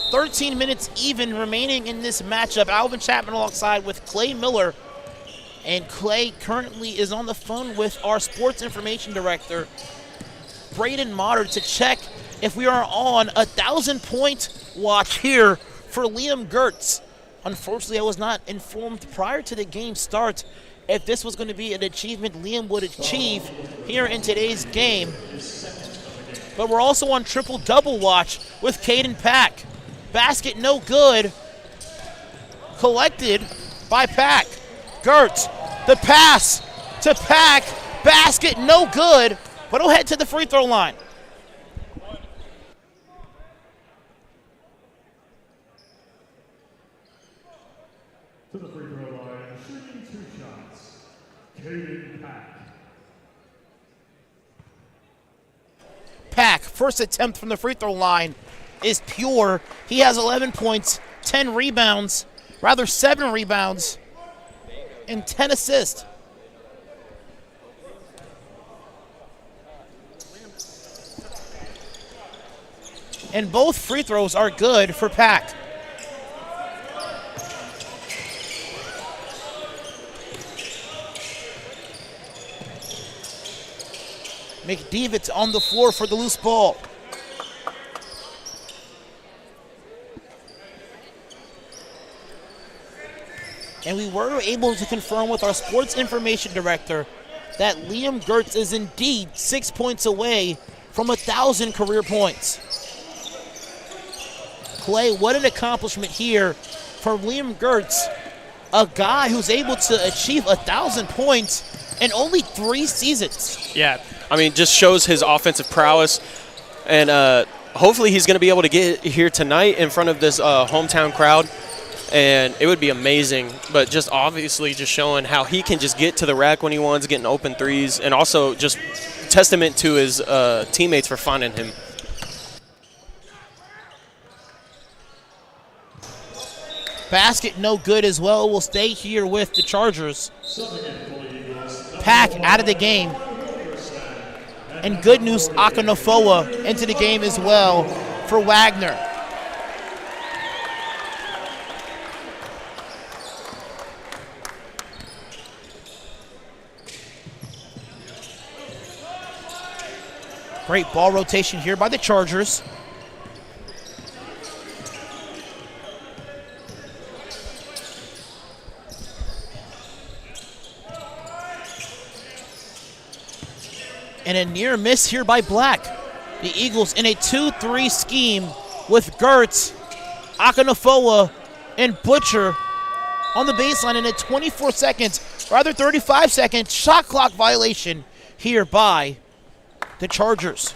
.13 minutes even remaining in this matchup. Alvin Chapman alongside with Clay Miller. And Clay currently is on the phone with our sports information director, Braden Motter, to check if we are on a 1,000-point watch here for Liam Gertz. Unfortunately, I was not informed prior to the game start if this was going to be an achievement Liam would achieve here in today's game. But we're also on triple-double watch with Caden Pack. Basket no good. Collected by Pack. Gertz, the pass to Pack. Basket no good, but he'll head to the free throw line. To the free throw line, shooting 2 shots, Caden Pack. Pack, first attempt from the free throw line is pure. He has 11 points, 10 rebounds, rather 7 rebounds, and 10 assists. And both free throws are good for Pack. McDevitt's on the floor for the loose ball. And we were able to confirm with our sports information director that Liam Gertz is indeed 6 points away from 1,000 career points. Clay, what an accomplishment here for Liam Gertz, a guy who's able to achieve 1,000 points in only 3 seasons. Yeah, I mean, just shows his offensive prowess, and hopefully he's going to be able to get here tonight in front of this hometown crowd, and it would be amazing. But just obviously just showing how he can just get to the rack when he wants, getting open threes, and also just testament to his teammates for finding him. Basket no good as well. Will stay here with the Chargers. Pack out of the game. And good news, Akinofoa into the game as well for Wagner. Great ball rotation here by the Chargers. And a near miss here by Black. The Eagles in a 2-3 scheme with Gertz, Akinofoa, and Butcher on the baseline in a 35-second shot clock violation here by the Chargers.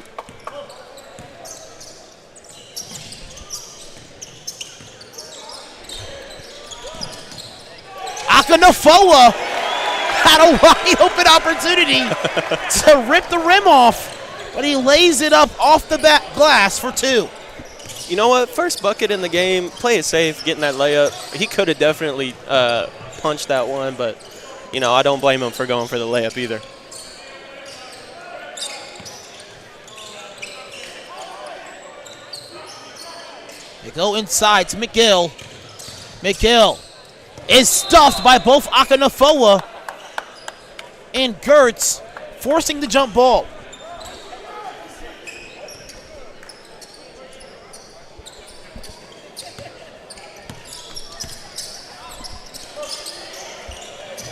Akinofoa had a wide open opportunity to rip the rim off, but he lays it up off the back glass for 2. you know what? First bucket in the game, play it safe, getting that layup. He could have definitely punched that one, but, I don't blame him for going for the layup either. They go inside to McGill. McGill is stuffed by both Akanafoa and Gertz, forcing the jump ball.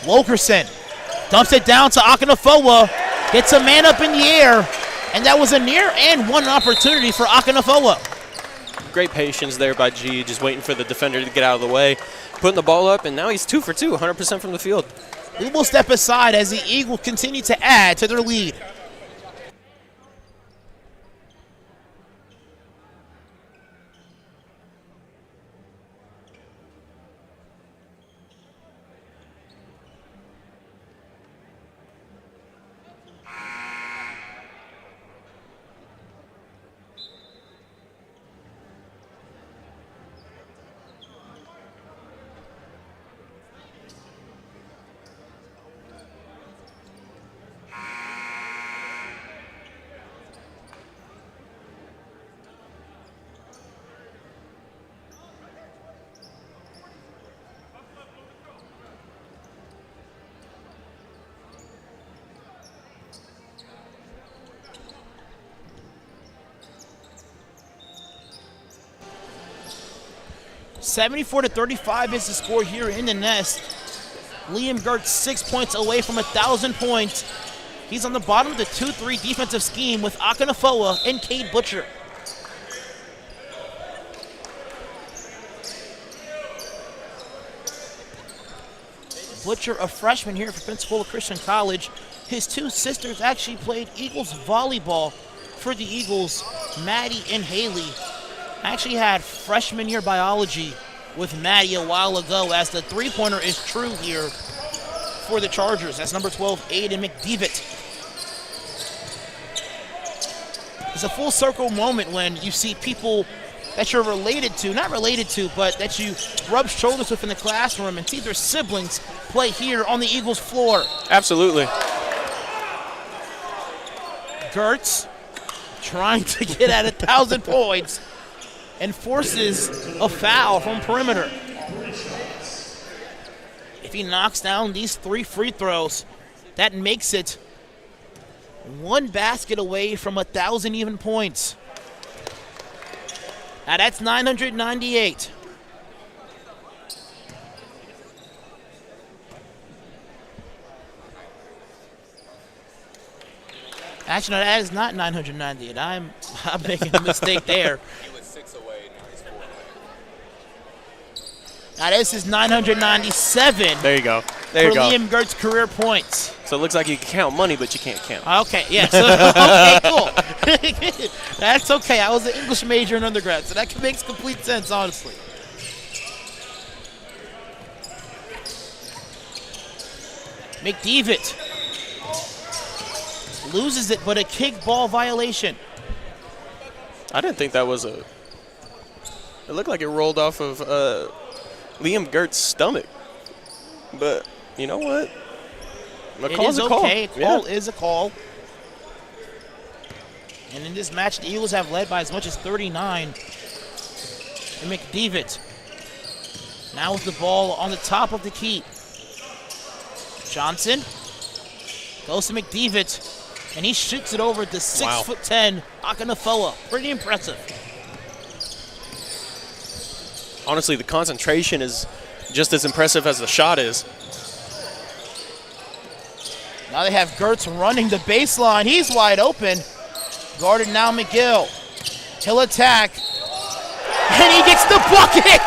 Wilkerson dumps it down to Akanafoa, gets a man up in the air, and that was a near and one opportunity for Akanafoa. Great patience there by G, just waiting for the defender to get out of the way, putting the ball up, and now he's 2 for 2, 100% from the field. We will step aside as the Eagles continue to add to their lead. $74-35 is the score here in the Nest. Liam Gertz 6 points away from 1,000 points. He's on the bottom of the 2-3 defensive scheme with Akanafoa and Cade Butcher. Butcher, a freshman here for Pensacola Christian College. His two sisters actually played Eagles volleyball for the Eagles, Maddie and Haley. I actually had freshman year biology with Maddie a while ago, as the three-pointer is true here for the Chargers. That's number 12, Aiden McDevitt. It's a full circle moment when you see people that you're related to, not related to, but that you rub shoulders with in the classroom and see their siblings play here on the Eagles floor. Absolutely. Gertz trying to get at 1,000 points and forces a foul from perimeter. If he knocks down these 3 free throws, that makes it one basket away from 1,000 even points. Now that's 998. Actually, no, that is not 998. I'm making a mistake there. He was 6 away, now he's 4 away. Now this is 997. There you go. There you for go. Liam Gertz' career points. So it looks like you can count money, but you can't count. Okay, yeah. So, okay, cool. That's okay. I was an English major in undergrad, so that makes complete sense, honestly. McDevitt loses it, but a kick ball violation. I didn't think that was a... It looked like it rolled off of Liam Gertz' stomach. But you know what? A call's a call. Okay. A call is a call. And in this match, the Eagles have led by as much as 39. And McDevitt now with the ball on the top of the key. Johnson goes to McDevitt, and he shoots it over to 6'10" Akanafoa. Pretty impressive. Honestly, the concentration is just as impressive as the shot is. Now they have Gertz running the baseline. He's wide open. Guarded now McGill. He'll attack. And he gets the bucket!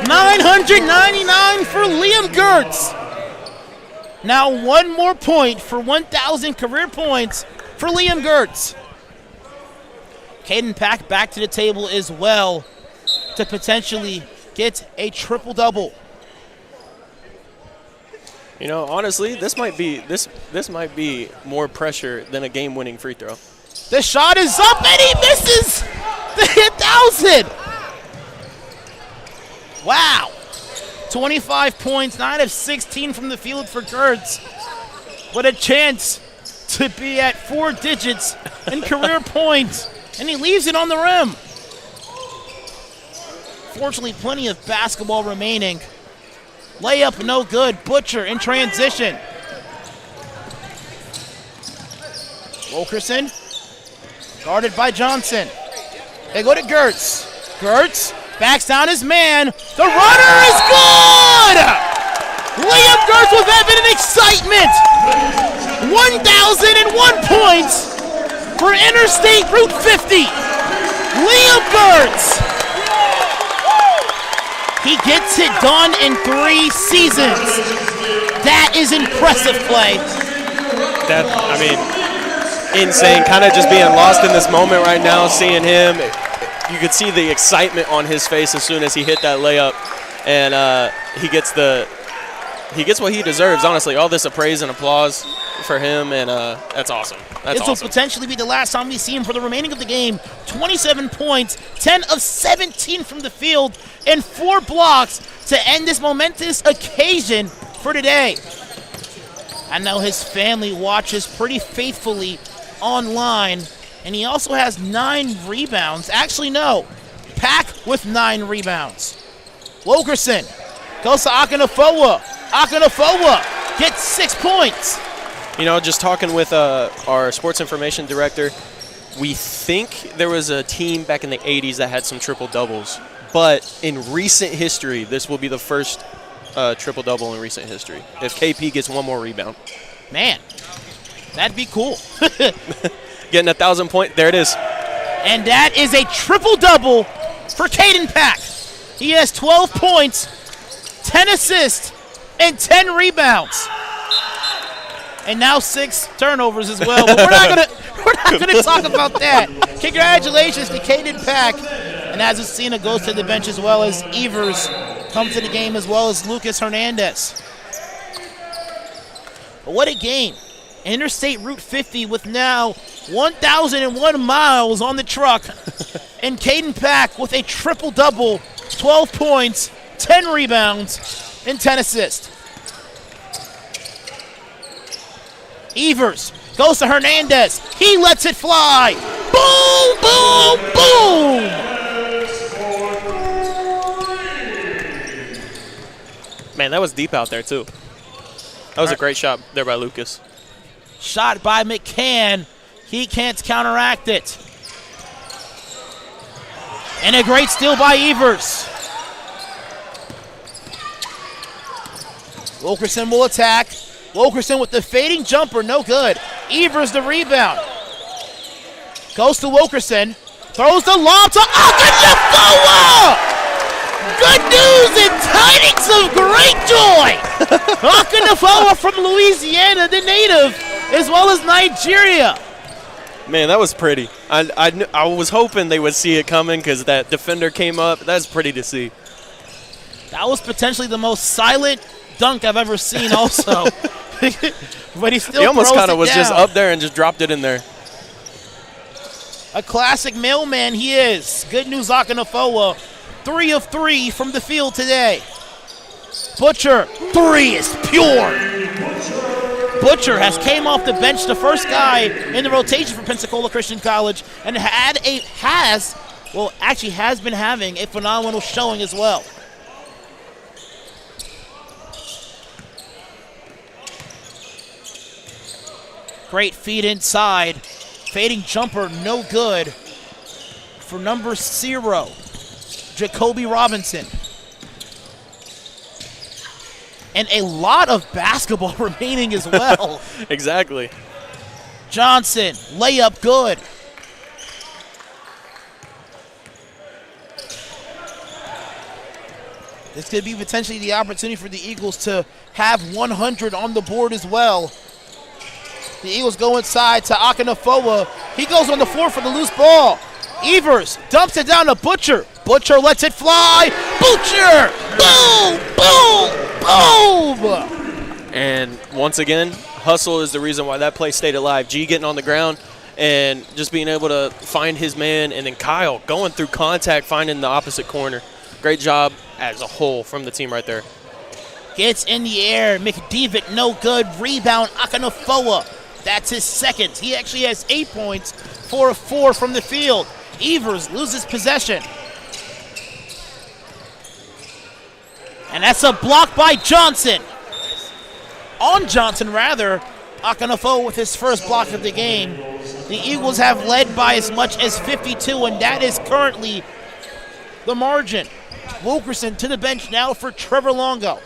999 for Liam Gertz. Now one more point for 1,000 career points for Liam Gertz. Caden Pack back to the table as well to potentially get a triple-double. You know, honestly, this might be more pressure than a game-winning free throw. The shot is up and he misses. 1,000. Wow. 25 points, 9 of 16 from the field for Gertz. What a chance to be at 4 digits in career points, and he leaves it on the rim. Fortunately, plenty of basketball remaining. Layup no good. Butcher in transition. Wilkerson, guarded by Johnson. They go to Gertz. Gertz backs down his man. The runner is good! Liam Gertz with evident excitement. 1,001 points for Interstate Route 50. Liam Gertz. He gets it done in 3 seasons. That is impressive play. That, I mean, insane. Kind of just being lost in this moment right now, seeing him. You could see the excitement on his face as soon as he hit that layup, and he gets what he deserves. Honestly, all this praise and applause for him, and that's awesome. This will potentially be the last time we see him for the remaining of the game. 27 points, 10 of 17 from the field, and 4 blocks to end this momentous occasion for today. I know his family watches pretty faithfully online, and he also has 9 rebounds. Actually, no. Pack with 9 rebounds. Wilkerson goes to Akinafoa. Akinafoa gets 6 points. You know, just talking with our sports information director, we think there was a team back in the 80s that had some triple-doubles. But in recent history, this will be the first triple-double in recent history. If KP gets 1 more rebound. Man, that'd be cool. Getting 1,000 points. There it is. And that is a triple-double for Caden Pack. He has 12 points, 10 assists, and 10 rebounds. And now 6 turnovers as well. But we're not gonna talk about that. Congratulations to Caden Pack. And as Asina goes to the bench, as well as Evers comes to the game, as well as Lucas Hernandez. But what a game. Interstate Route 50 with now 1,001 miles on the truck. And Caden Pack with a triple-double, 12 points, 10 rebounds, and 10 assists. Evers goes to Hernandez. He lets it fly. Boom, boom, boom. Man, that was deep out there, too. That was a great shot there by Lucas. Shot by McCann. He can't counteract it. And a great steal by Evers. Wilkerson will attack. Wilkerson with the fading jumper, no good. Evers the rebound. Goes to Wilkerson. Throws the lob to Akinafoa! Good news and tidings of great joy! Akinafoa from Louisiana, the native, as well as Nigeria. Man, that was pretty. I was hoping they would see it coming because that defender came up. That's pretty to see. That was potentially the most silent dunk I've ever seen also. But he still almost kind of was down. just up there and just dropped it in there. A classic mailman he is. Good news, Akinafoa. 3 of 3 from the field today. Butcher, 3 is pure. Butcher has came off the bench, the first guy in the rotation for Pensacola Christian College, and has been having a phenomenal showing as well. Great feed inside. Fading jumper, no good for number 0, Jacoby Robinson. And a lot of basketball remaining as well. Exactly. Johnson, layup good. This could be potentially the opportunity for the Eagles to have 100 on the board as well. The Eagles go inside to Akinafoa. He goes on the floor for the loose ball. Evers dumps it down to Butcher. Butcher lets it fly. Butcher! Boom, boom, boom! And once again, hustle is the reason why that play stayed alive. G getting on the ground and just being able to find his man, and then Kyle going through contact, finding the opposite corner. Great job as a whole from the team right there. Gets in the air. McDevitt, no good. Rebound, Akanafoa. That's his second. He actually has 8 points, 4 of 4 from the field. Evers loses possession. And that's a block by Johnson. On Johnson, rather. Akanafoa with his first block of the game. The Eagles have led by as much as 52, and that is currently the margin. Wilkerson to the bench now for Trevor Longo.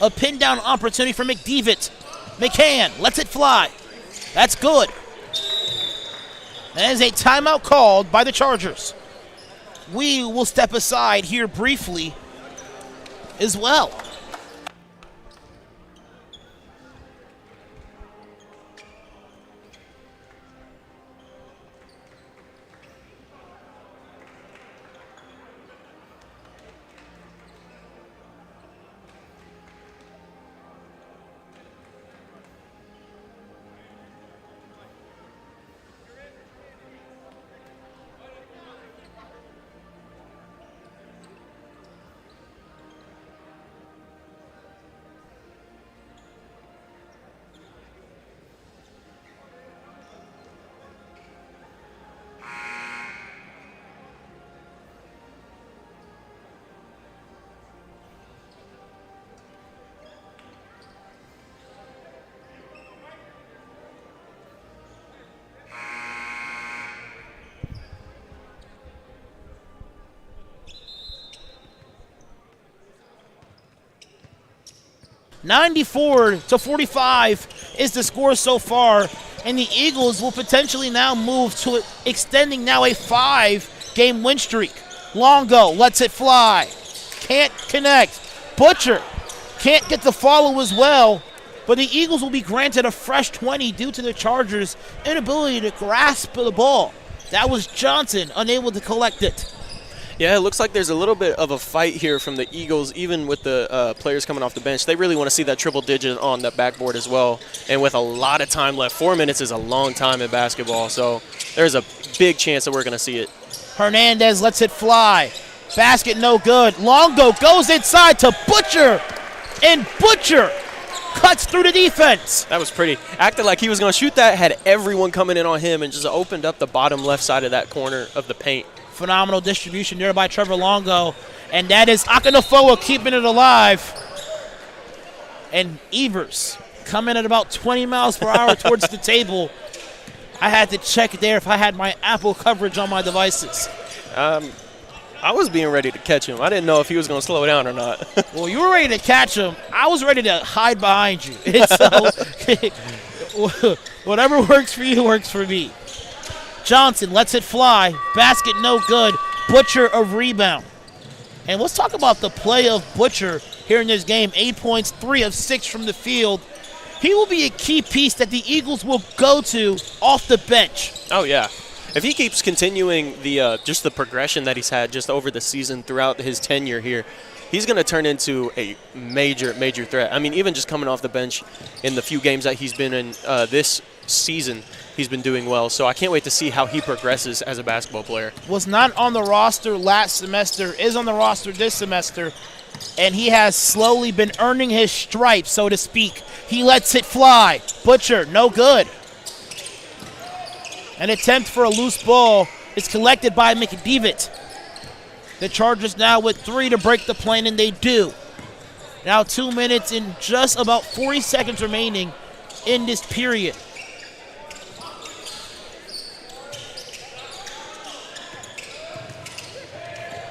A pin down opportunity for McDevitt. McCann lets it fly. That's good. That is a timeout called by the Chargers. We will step aside here briefly as well. (94-45) is the score so far, and the Eagles will potentially now move to extending now a 5-game win streak. Longo lets it fly. Can't connect. Butcher can't get the follow as well, but the Eagles will be granted a fresh 20 due to the Chargers' inability to grasp the ball. That was Johnson, unable to collect it. Yeah, it looks like there's a little bit of a fight here from the Eagles, even with the players coming off the bench. They really want to see that triple digit on the backboard as well. And with a lot of time left, 4 minutes is a long time in basketball. So there's a big chance that we're going to see it. Hernandez lets it fly. Basket no good. Longo goes inside to Butcher. And Butcher cuts through the defense. That was pretty. Acted like he was going to shoot that, had everyone coming in on him, and just opened up the bottom left side of that corner of the paint. Phenomenal distribution there by Trevor Longo. And that is Akanafoa keeping it alive. And Evers coming at about 20 miles per hour towards the table. I had to check there if I had my Apple coverage on my devices. I was being ready to catch him. I didn't know if he was going to slow down or not. Well, you were ready to catch him. I was ready to hide behind you. So, whatever works for you works for me. Johnson lets it fly. Basket no good. Butcher a rebound. And let's talk about the play of Butcher here in this game. 8 points, 3 of 6 from the field. He will be a key piece that the Eagles will go to off the bench. Oh, yeah. If he keeps continuing the just the progression that he's had just over the season throughout his tenure here, he's going to turn into a major, major threat. I mean, even just coming off the bench in the few games that he's been in this season, he's been doing well. So I can't wait to see how he progresses as a basketball player. Was not on the roster last semester, is on the roster this semester, and he has slowly been earning his stripes, so to speak. He lets it fly. Butcher, no good. An attempt for a loose ball is collected by McDevitt. The Chargers now with 3 to break the plane, and they do. Now 2 minutes and just about 40 seconds remaining in this period.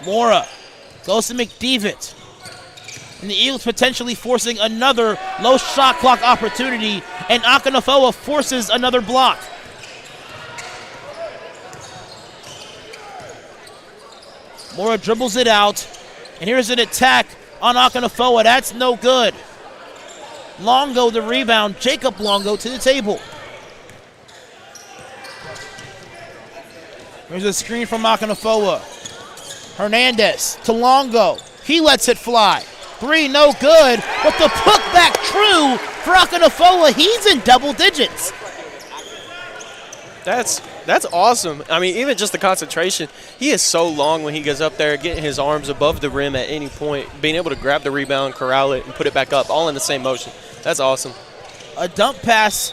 Mora goes to McDevitt. And the Eagles potentially forcing another low shot clock opportunity, and Akanafoa forces another block. Mora dribbles it out, and here's an attack on Akanafoa. That's no good. Longo the rebound. Jacob Longo to the table. There's a screen from Akanafoa. Hernandez to Longo. He lets it fly. Three, no good. But the putback true for Akanafoa. He's in double digits. That's awesome. I mean, even just the concentration. He is so long when he goes up there, getting his arms above the rim at any point, being able to grab the rebound, corral it, and put it back up, all in the same motion. That's awesome. A dump pass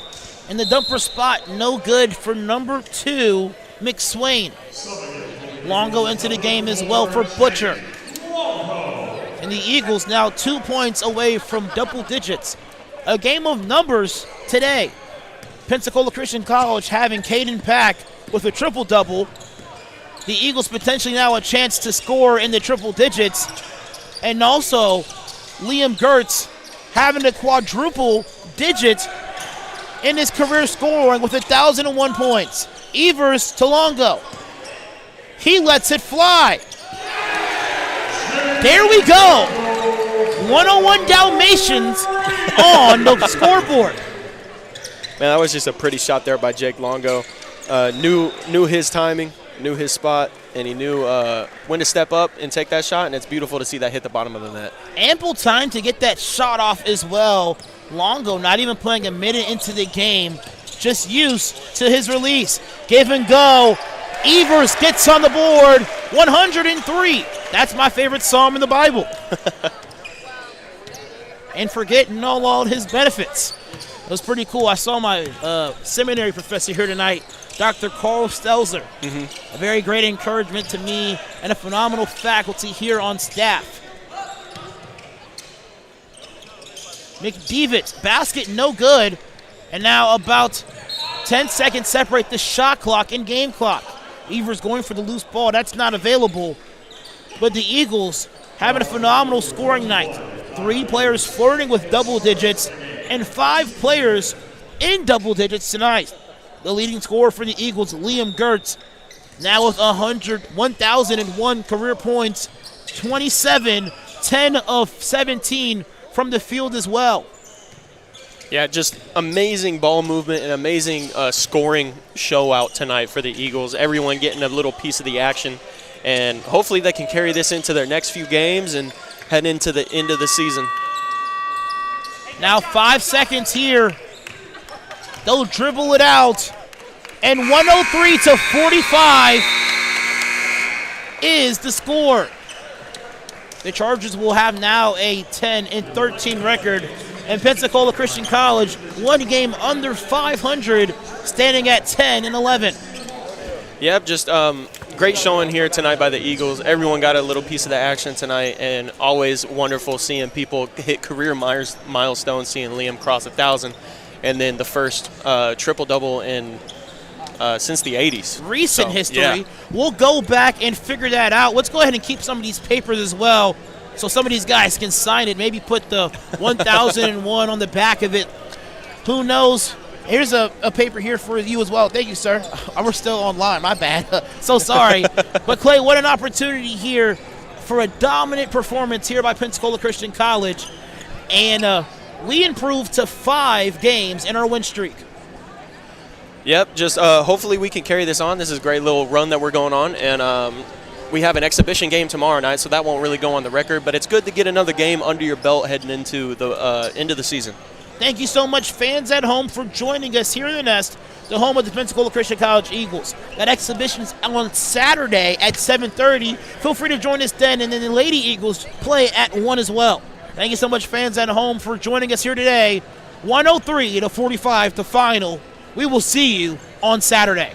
in the dumper spot, no good for number 2, McSwain. Longo into the game as well for Butcher. And the Eagles now 2 points away from double digits. A game of numbers today. Pensacola Christian College having Caden Pack with a triple-double. The Eagles potentially now a chance to score in the triple digits. And also Liam Gertz having a quadruple digit in his career scoring with 1,001 points. Evers to Longo. He lets it fly. There we go. 101 Dalmatians on the scoreboard. Man, that was just a pretty shot there by Jake Longo. Knew his timing, knew his spot, and he knew when to step up and take that shot, and it's beautiful to see that hit the bottom of the net. Ample time to get that shot off as well. Longo not even playing a minute into the game, just used to his release. Give and go. Evers gets on the board, 103. That's my favorite psalm in the Bible. And forgetting all his benefits. It was pretty cool. I saw my seminary professor here tonight, Dr. Carl Stelzer. A very great encouragement to me and a phenomenal faculty here on staff. McDevitt, basket no good. And now about 10 seconds separate the shot clock and game clock. Evers going for the loose ball. That's not available. But the Eagles having a phenomenal scoring night. 3 players flirting with double digits and 5 players in double digits tonight. The leading scorer for the Eagles, Liam Gertz, now with 1,001 career points, 27, 10 of 17 from the field as well. Yeah, just amazing ball movement and amazing scoring show out tonight for the Eagles. Everyone getting a little piece of the action, and hopefully they can carry this into their next few games and head into the end of the season. Now 5 seconds here. They'll dribble it out, and 103 to 45 is the score. The Chargers will have now a 10-13 record, and Pensacola Christian College, 1 game under 500, standing at 10-11. Yep, just great showing here tonight by the Eagles. Everyone got a little piece of the action tonight, and always wonderful seeing people hit career milestones, seeing Liam cross 1,000, and then the first triple-double in since the 80s. Recent history. Yeah. We'll go back and figure that out. Let's go ahead and keep some of these papers as well so some of these guys can sign it, maybe put the 1001 on the back of it. Who knows? Here's a paper here for you as well. Thank you, sir. We're still online. My bad. So sorry. But, Clay, what an opportunity here for a dominant performance here by Pensacola Christian College. And we improved to 5 games in our win streak. Yep, just hopefully we can carry this on. This is a great little run that we're going on, and we have an exhibition game tomorrow night, so that won't really go on the record, but it's good to get another game under your belt heading into the end of the season. Thank you so much, fans at home, for joining us here in the Nest, the home of the Pensacola Christian College Eagles. That exhibition is on Saturday at 7:30. Feel free to join us then, and then the Lady Eagles play at 1 as well. Thank you so much, fans at home, for joining us here today. 103 to 45 to final. We will see you on Saturday.